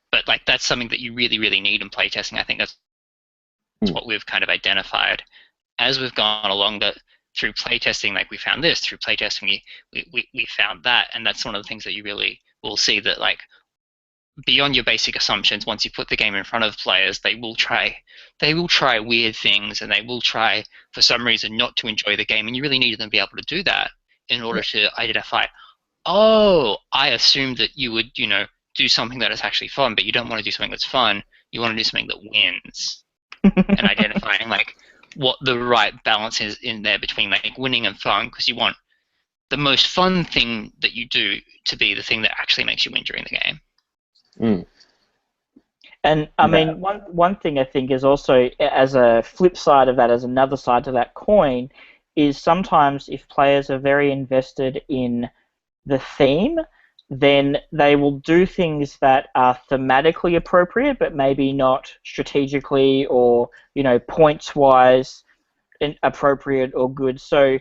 But that's something that you really, really need in playtesting. I think that's what we've kind of identified as we've gone along. That through playtesting, we found this. Through playtesting, we found that, and that's one of the things that you really will see that beyond your basic assumptions, once you put the game in front of players, they will try weird things, and they will try for some reason not to enjoy the game, and you really need them to be able to do that in order to identify, oh, I assumed that you would, do something that is actually fun, but you don't want to do something that's fun. You want to do something that wins. And identifying what the right balance is in there between winning and fun, because you want the most fun thing that you do to be the thing that actually makes you win during the game. And I mean, one thing I think is also, as a flip side of that, as another side to that coin, is sometimes if players are very invested in the theme, then they will do things that are thematically appropriate, but maybe not strategically or points-wise appropriate or good. So,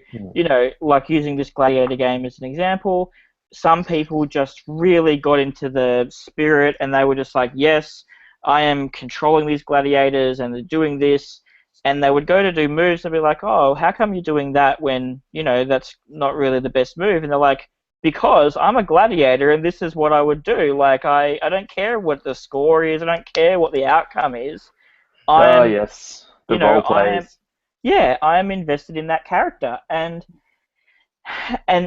like using this gladiator game as an example, some people just really got into the spirit and they were just like, yes, I am controlling these gladiators and they're doing this, and they would go to do moves and be like, oh, how come you're doing that when, that's not really the best move? And they're like, because I'm a gladiator and this is what I would do. I don't care what the score is, I don't care what the outcome is. Yes, the role plays. I am invested in that character. And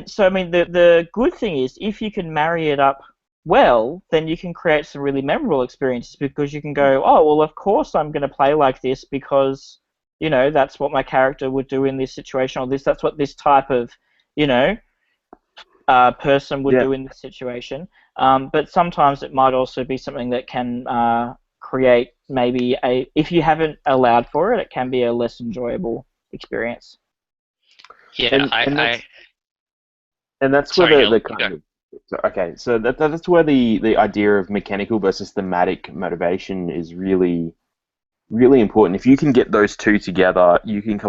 so, I mean, the good thing is if you can marry it up well, then you can create some really memorable experiences, because you can go, oh, well, of course I'm going to play like this because, that's what my character would do in this situation, or that's what this type of, person would do in this situation. But sometimes it might also be something that can create maybe if you haven't allowed for it, it can be a less enjoyable experience. Yeah, and that's where the kind of okay, so that's where the idea of mechanical versus thematic motivation is really, really important. If you can get those two together, you can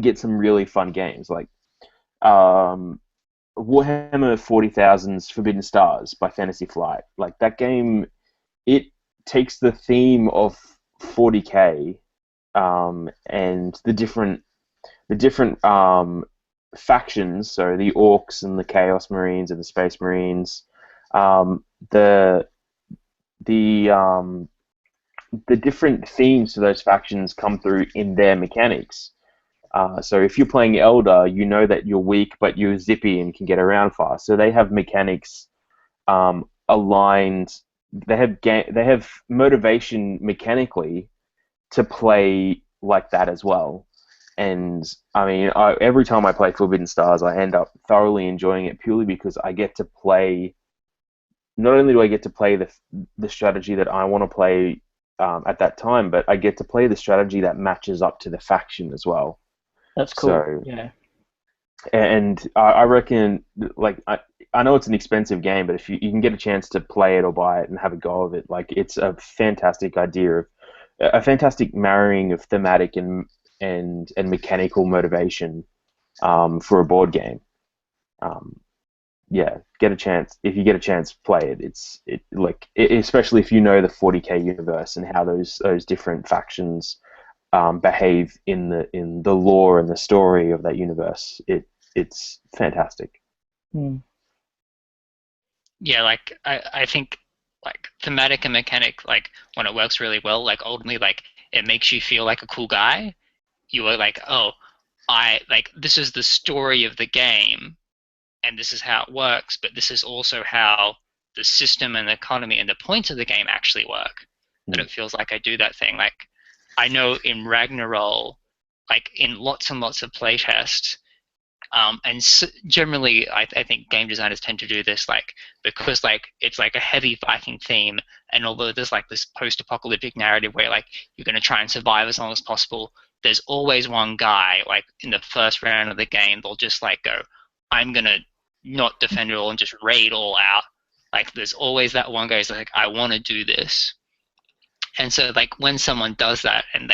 get some really fun games like Warhammer 40,000's Forbidden Stars by Fantasy Flight. That game, it takes the theme of 40K and the different factions, so the Orcs and the Chaos Marines and the Space Marines, the different themes to those factions come through in their mechanics. So if you're playing Elder, you know that you're weak, but you're zippy and can get around fast. So they have mechanics aligned. They have motivation mechanically to play like that as well. And I mean, every time I play Forbidden Stars, I end up thoroughly enjoying it purely because I get to play. Not only do I get to play the strategy that I want to play at that time, but I get to play the strategy that matches up to the faction as well. That's cool. So, Yeah. and I reckon, like, I know it's an expensive game, but if you can get a chance to play it or buy it and have a go of it, like, it's a fantastic idea of a fantastic marrying of thematic and mechanical motivation for a board game. Yeah, get a chance. If you get a chance, play it. Especially if you know the 40K universe and how those different factions behave in the lore and the story of that universe. It's fantastic. Mm. Yeah, like I think like thematic and mechanic, like when it works really well, like ultimately like it makes you feel like a cool guy. You are like, oh, I like this is the story of the game and this is how it works, but this is also how the system and the economy and the points of the game actually work. That it feels like I do that thing. Like I know in Ragnarok, like in lots and lots of playtests, and generally, I think game designers tend to do this, like because like it's like a heavy Viking theme, and although there's like this post-apocalyptic narrative where like you're going to try and survive as long as possible, there's always one guy like in the first round of the game they'll just like go, I'm gonna not defend it all and just raid all out. Like there's always that one guy who's like, I want to do this, and so like when someone does that and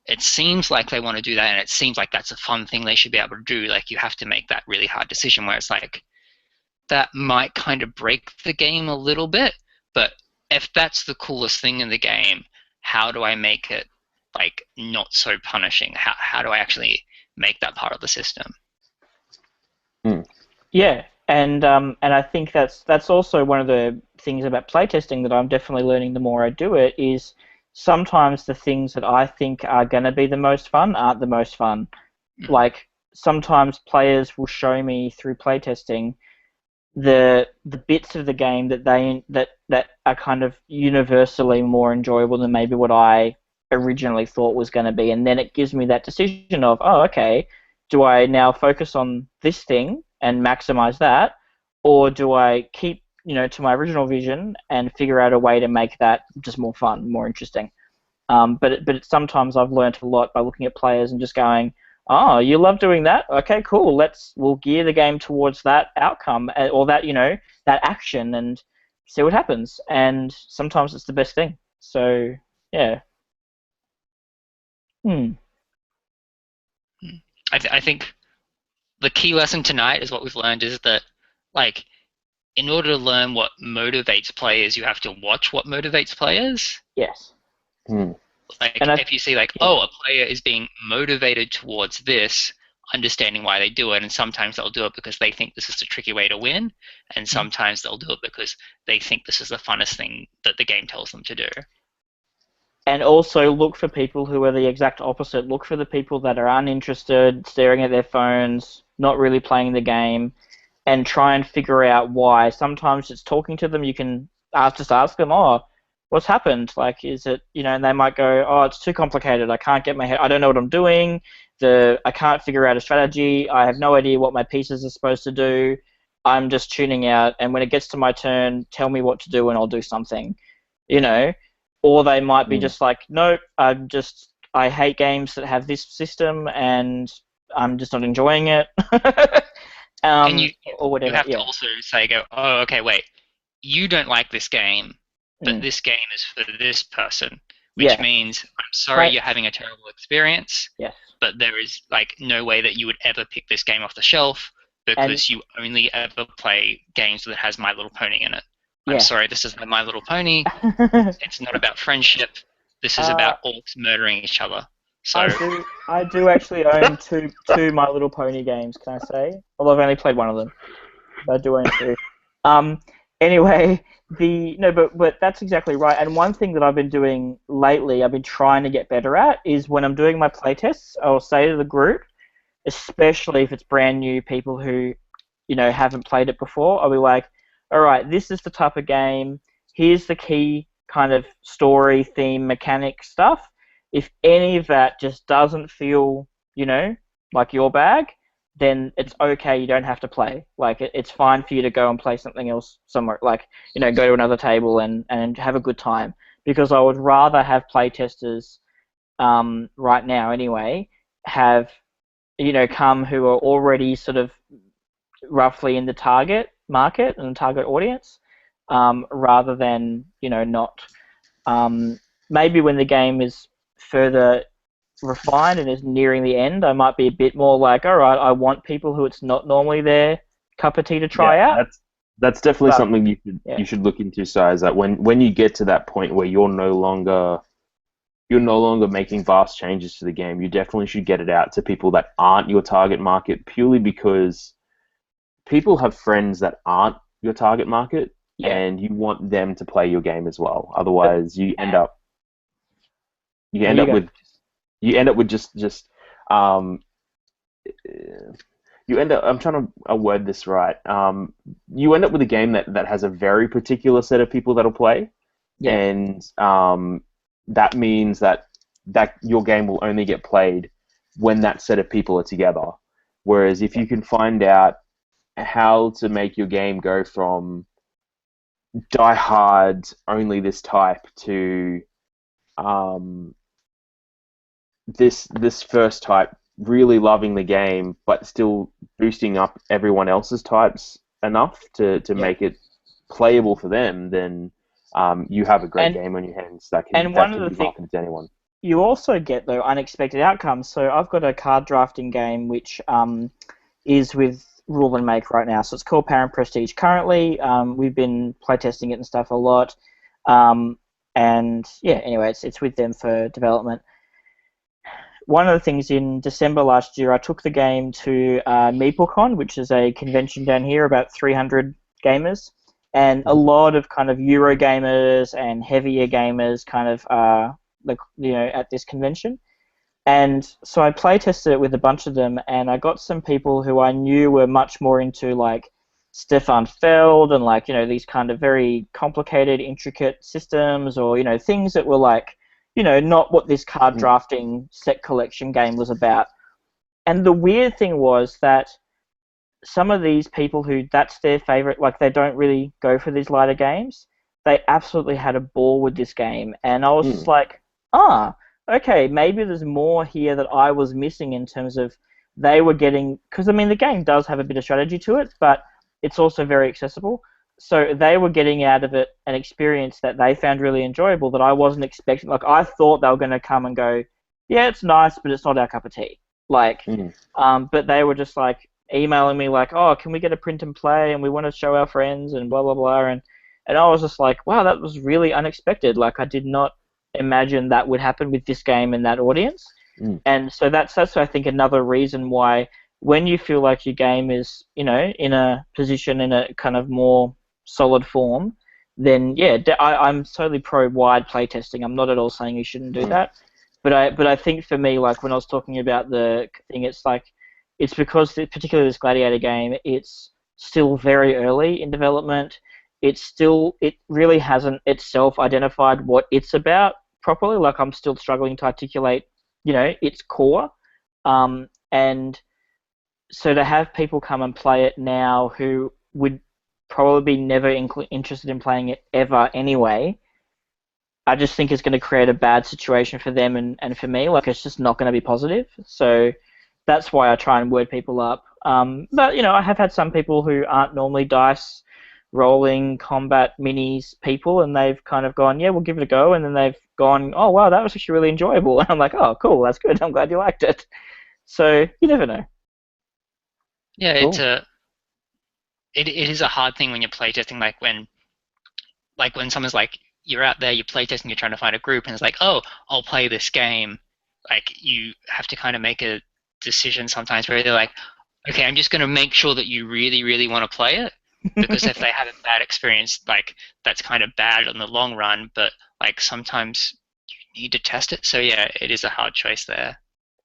it seems like they want to do that and it seems like that's a fun thing they should be able to do, like you have to make that really hard decision where it's like that might kind of break the game a little bit, but if that's the coolest thing in the game, how do I make it like not so punishing? How do I actually make that part of the system? Yeah, and I think that's also one of the things about playtesting that I'm definitely learning the more I do it is sometimes the things that I think are going to be the most fun aren't the most fun. Like sometimes players will show me through playtesting the bits of the game that are kind of universally more enjoyable than maybe what I originally thought was going to be, and then it gives me that decision of, oh, okay, do I now focus on this thing and maximize that, or do I keep to my original vision and figure out a way to make that just more fun, more interesting? But sometimes I've learned a lot by looking at players and just going, oh, you love doing that? Okay, cool. We'll gear the game towards that outcome or that that action and see what happens. And sometimes it's the best thing. So yeah. I think the key lesson tonight is what we've learned is that like in order to learn what motivates players, you have to watch what motivates players. Yes. Like And if you see like, oh, a player is being motivated towards this, understanding why they do it, and sometimes they'll do it because they think this is the tricky way to win, and sometimes they'll do it because they think this is the funnest thing that the game tells them to do. And also look for people who are the exact opposite. Look for the people that are uninterested, staring at their phones, not really playing the game, and try and figure out why. Sometimes it's talking to them. You can just ask them, oh, what's happened? Like, is it, and they might go, oh, it's too complicated. I can't get my head, I don't know what I'm doing. I can't figure out a strategy. I have no idea what my pieces are supposed to do. I'm just tuning out. And when it gets to my turn, tell me what to do and I'll do something, Or they might be just like, nope, I hate games that have this system and I'm just not enjoying it. And or whatever. You have to also say, oh, okay, wait, you don't like this game, but this game is for this person, which means I'm sorry you're having a terrible experience. Yes. But there is like no way that you would ever pick this game off the shelf because you only ever play games that has My Little Pony in it. I'm sorry, this is My Little Pony. It's not about friendship. This is about orcs murdering each other. So I do actually own two My Little Pony games, can I say? Although I've only played one of them. But I do own two. Anyway, but that's exactly right. And one thing that I've been doing lately, I've been trying to get better at, is when I'm doing my playtests, I'll say to the group, especially if it's brand new people who, haven't played it before, I'll be like, all right, this is the type of game. Here's the key kind of story, theme, mechanic stuff. If any of that just doesn't feel like your bag, then it's okay. You don't have to play. Like it's fine for you to go and play something else somewhere. Like go to another table and have a good time. Because I would rather have playtesters right now anyway have come who are already sort of roughly in the target market and the target audience, rather than not. Maybe when the game is further refined and is nearing the end, I might be a bit more like, all right, I want people who it's not normally their cup of tea to try Yeah, out. that's definitely But something you yeah, should look into. So is that when you get to that point where you're no longer making vast changes to the game, you definitely should get it out to people that aren't your target market, purely because people have friends that aren't your target market, yeah. and you want them to play your game as well. But Otherwise, you end up no, you go. just um, you end up. I'm trying to word this right. You end up with a game that has a very particular set of people that'll play, Yeah, and that means that your game will only get played when that set of people are together. Whereas if yeah, you can find out how to make your game go from die hard only this type to um, this first type really loving the game but still boosting up everyone else's types enough to yeah. make it playable for them, then you have a great And game on your hands that and one that of can the be things marketed to anyone. you also get though unexpected outcomes. So I've got a card drafting game which is with Rule and Make right now. So it's called Parent Prestige. Currently, we've been playtesting it and stuff a lot, and yeah. Anyway, it's with them for development. One of the things in December last year, I took the game to MeepleCon, which is a convention down here, about 300 gamers, and a Mhm. lot of kind of Euro gamers and heavier gamers kind of at this convention. And so I play tested it with a bunch of them, and I got some people who I knew were much more into like Stefan Feld and like these kind of very complicated, intricate systems, or things that were like not what this card Mm. drafting set collection game was about. And the weird thing was that some of these people who that's their favorite, like they don't really go for these lighter games, they absolutely had a ball with this game. And I was just Mm. like, okay, maybe there's more here that I was missing in terms of they were getting, because I mean, the game does have a bit of strategy to it, but it's also very accessible. So they were getting out of it an experience that they found really enjoyable that I wasn't expecting. Like, I thought they were going to come and go, yeah, it's nice, but it's not our cup of tea. Like, Mm. but they were just like, emailing me like, oh, can we get a print and play, and we want to show our friends and blah blah blah, and I was just like, wow, that was really unexpected. Like I did not imagine that would happen with this game and that audience. Mm. And so that's I think another reason why when you feel like your game is in a position in a kind of more solid form, then yeah, I'm totally pro wide playtesting. I'm not at all saying you shouldn't do Mm. that, but I think for me, like when I was talking about the thing, it's like it's because particularly this Gladiator game, it's still very early in development. It really hasn't itself identified what it's about properly. Like I'm still struggling to articulate, its core. And so to have people come and play it now who would probably be never interested in playing it ever anyway, I just think it's going to create a bad situation for them and for me. Like it's just not going to be positive. So that's why I try and word people up. But I have had some people who aren't normally dice rolling combat minis people, and they've kind of gone, yeah, we'll give it a go, and then they've gone, oh wow, that was actually really enjoyable. And I'm like, oh cool, that's good. I'm glad you liked it. So you never know. Yeah, Cool. it is a hard thing when you're playtesting, like when someone's like, you're out there, you're playtesting, you're trying to find a group, and it's like, oh, I'll play this game. Like you have to kind of make a decision sometimes where they're like, okay, I'm just going to make sure that you really, really want to play it, because if they have a bad experience, like that's kind of bad on the long run. But like sometimes you need to test it. So yeah, it is a hard choice there.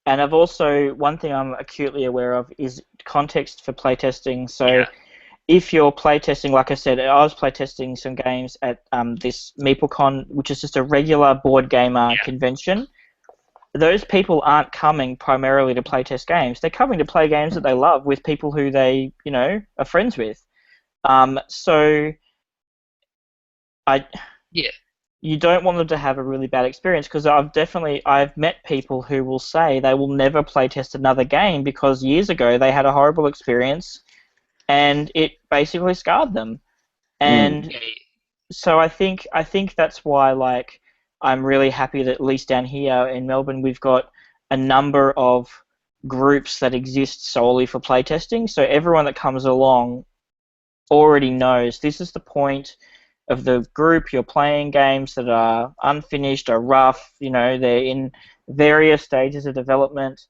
And I've also one thing I'm acutely aware of is context for playtesting. So Yeah, if you're playtesting, like I said, I was playtesting some games at this MeepleCon, which is just a regular board gamer yeah, convention. those people aren't coming primarily to play test games. They're coming to play games that they love with people who they, are friends with. So I Yeah. you don't want them to have a really bad experience, because I've met people who will say they will never play test another game because years ago they had a horrible experience and it basically scarred them. And Yeah. so I think that's why, like, I'm really happy that at least down here in Melbourne we've got a number of groups that exist solely for playtesting. So everyone that comes along already knows this is the point of the group. You're playing games that are unfinished or rough. They're in various stages of development,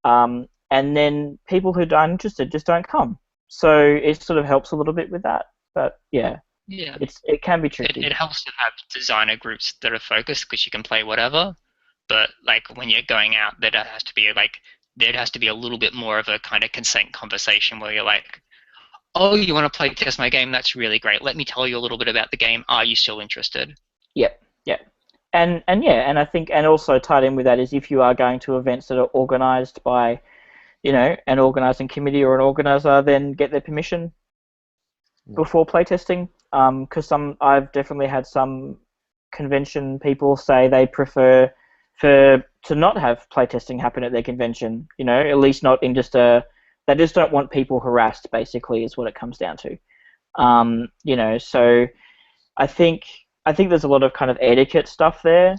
and then people who aren't interested just don't come. So it sort of helps a little bit with that. But yeah, Yeah. it can be It tricky. helps to have designer groups that are focused because you can play whatever. But like when you're going out, there has to be a little bit more of a kind of consent conversation where you're like, oh, you want to play test my game? That's really great. Let me tell you a little bit about the game. Are you still interested? Yep, yep. And yeah, and I think, and also tied in with that is, if you are going to events that are organised by, an organising committee or an organiser, then get their permission before playtesting. Because I've definitely had some convention people say they prefer to not have playtesting happen at their convention. At least not in just they just don't want people harassed. Basically, is what it comes down to. So I think there's a lot of kind of etiquette stuff there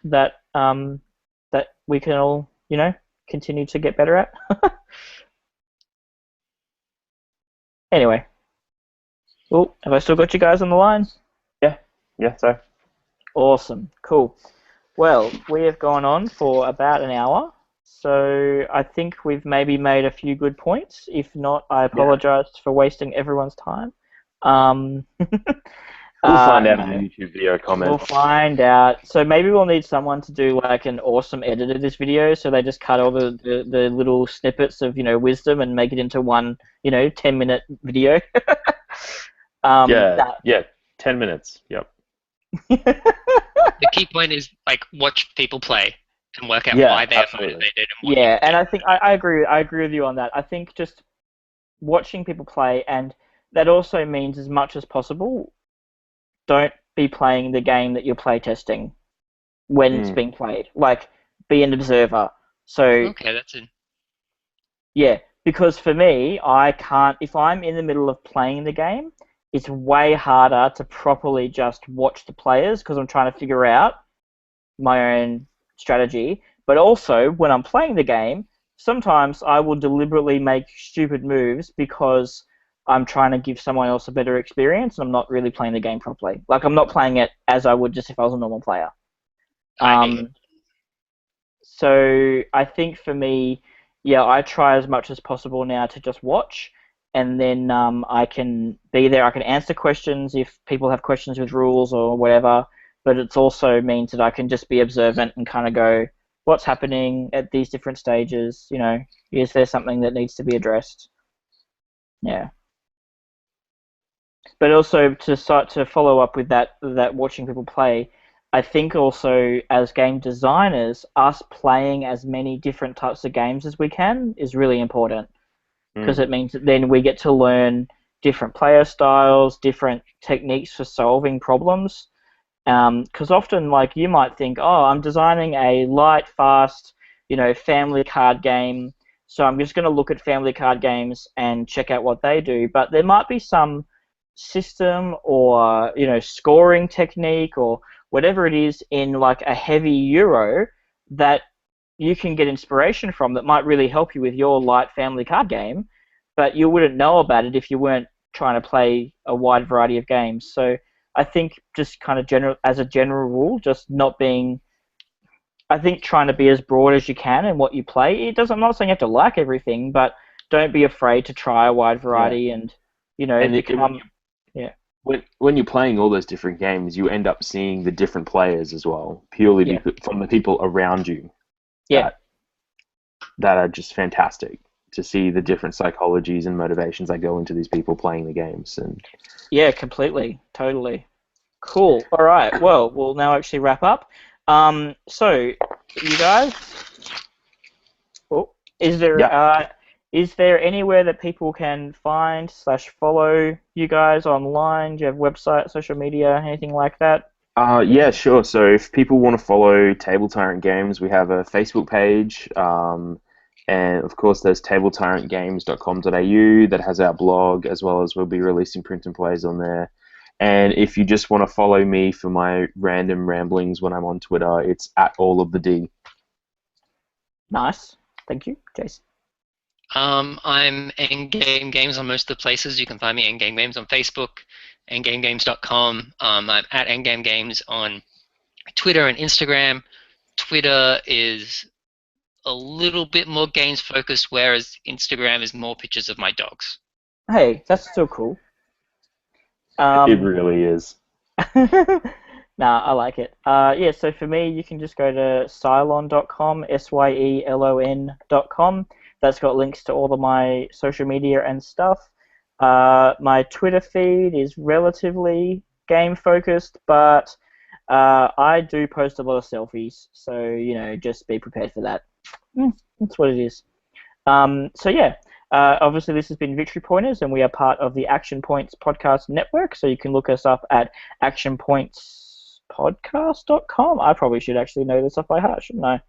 that that we can all continue to get better at. Anyway, well, have I still got you guys on the line? Yeah. So Awesome, cool. Well, we have gone on for about an hour, so I think we've maybe made a few good points. If not, I apologise for wasting everyone's time. Um, we'll find out in the no. YouTube video We'll comments. find out. So maybe we'll need someone to do like an awesome edit of this video, so they just cut all the little snippets of wisdom and make it into one 10-minute video. Nah. Yeah. 10 minutes. Yep. The key point is like watch people play and work out Yeah, why they are absolutely. motivated and what you Yeah, can and do. I think I agree. I agree with you on that. I think just watching people play, and that also means, as much as possible, don't be playing the game that you're playtesting when it's being played. Like, be an observer. So Okay, that's it. yeah, because for me, I can't. If I'm in the middle of playing the game, it's way harder to properly just watch the players because I'm trying to figure out my own strategy. But also, when I'm playing the game, sometimes I will deliberately make stupid moves because I'm trying to give someone else a better experience, and I'm not really playing the game properly. Like, I'm not playing it as I would just if I was a normal player. I So I think for me, yeah, I try as much as possible now to just watch, and then I can be there. I can answer questions if people have questions with rules or whatever. But it also means that I can just be observant and kind of go, what's happening at these different stages? Is there something that needs to be addressed? Yeah. But also to start to follow up with that watching people play, I think also as game designers, us playing as many different types of games as we can is really important, because it means that then we get to learn different player styles, different techniques for solving problems. Because often, like, you might think, oh, I'm designing a light, fast, family card game, so I'm just going to look at family card games and check out what they do. But there might be some system or scoring technique or whatever it is in like a heavy Euro that you can get inspiration from that might really help you with your light family card game, but you wouldn't know about it if you weren't trying to play a wide variety of games. So I think just kind of as a general rule, just not being, I think trying to be as broad as you can in what you play. I'm not saying you have to like everything, but don't be afraid to try a wide Yeah. variety and, And become, yeah. when you're playing all those different games, you end up seeing the different players as well, purely Yeah. from the people around you. Yeah. That are just fantastic to see the different psychologies and motivations that go into these people playing the games. And Yeah, completely. Totally. Cool. All right. Well, we'll now actually wrap up. So you guys. Oh, Yeah. is there anywhere that people can find / follow you guys online? Do you have website, social media, anything like that? Yeah, sure. So if people want to follow Table Tyrant Games, we have a Facebook page, and of course there's tabletyrantgames.com.au that has our blog, as well as we'll be releasing print and plays on there. And if you just want to follow me for my random ramblings when I'm on Twitter, it's at all of the D. Nice. Thank you, Jason. I'm Endgame Games on most of the places. You can find me Endgame Games on Facebook, endgamegames.com. I'm at Endgame Games on Twitter and Instagram. Twitter is a little bit more games focused, whereas Instagram is more pictures of my dogs. Hey, that's still cool. It really is. Nah, I like it. Yeah, so for me, you can just go to Cylon.com, SYELON.com. That's got links to all of my social media and stuff. My Twitter feed is relatively game focused, but I do post a lot of selfies, so just be prepared for that. That's what it is. So yeah, obviously this has been Victory Pointers, and we are part of the Action Points Podcast Network, so you can look us up at actionpointspodcast.com. I probably should actually know this off by heart, shouldn't I?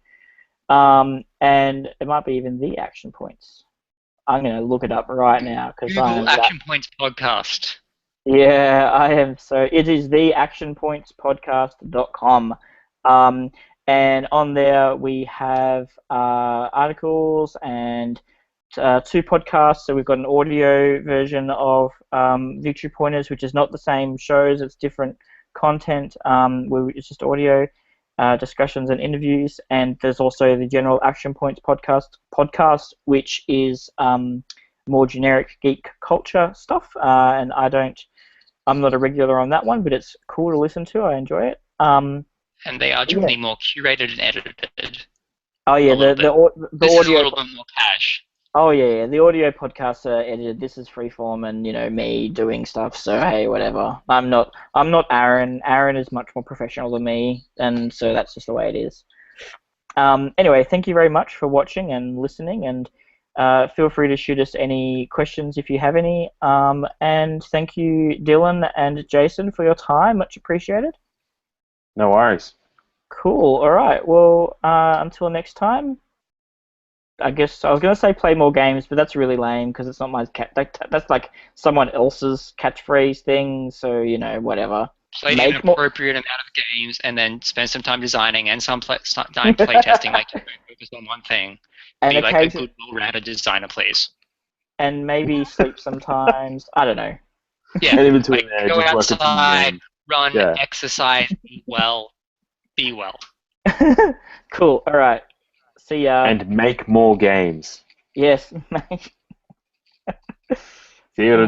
And it might be even the Action Points. I'm going to look it up right now because I am Google Action Points Podcast. Yeah, I am. So it is the actionpointspodcast.com. And on there we have articles and 2 podcasts. So we've got an audio version of Victory Pointers, which is not the same shows. It's different content. It's just audio discussions and interviews. And there's also the General Action Points podcast, which is more generic geek culture stuff. And I'm not a regular on that one, but it's cool to listen to. I enjoy it. And they are generally more curated and edited. Oh yeah, the this audio. is a little bit more cash. Oh yeah, the audio podcasts are edited. This is freeform, and me doing stuff. So hey, whatever. I'm not Aaron. Aaron is much more professional than me, and so that's just the way it is. Anyway, thank you very much for watching and listening, and feel free to shoot us any questions if you have any. And thank you, Dylan and Jason, for your time. Much appreciated. No worries. Cool. All right. Well, until next time. I guess I was going to say play more games, but that's really lame because it's not my that's like someone else's catchphrase thing. So whatever. Play an appropriate amount of games, and then spend some time designing and some time play testing. Like focus on one thing. And be like a good, well-rounded designer, please. And maybe sleep sometimes. I don't know. Yeah. And in between there, go just outside, run, exercise, eat well, be well. Cool. All right. See ya. And make more games. Yes. See you.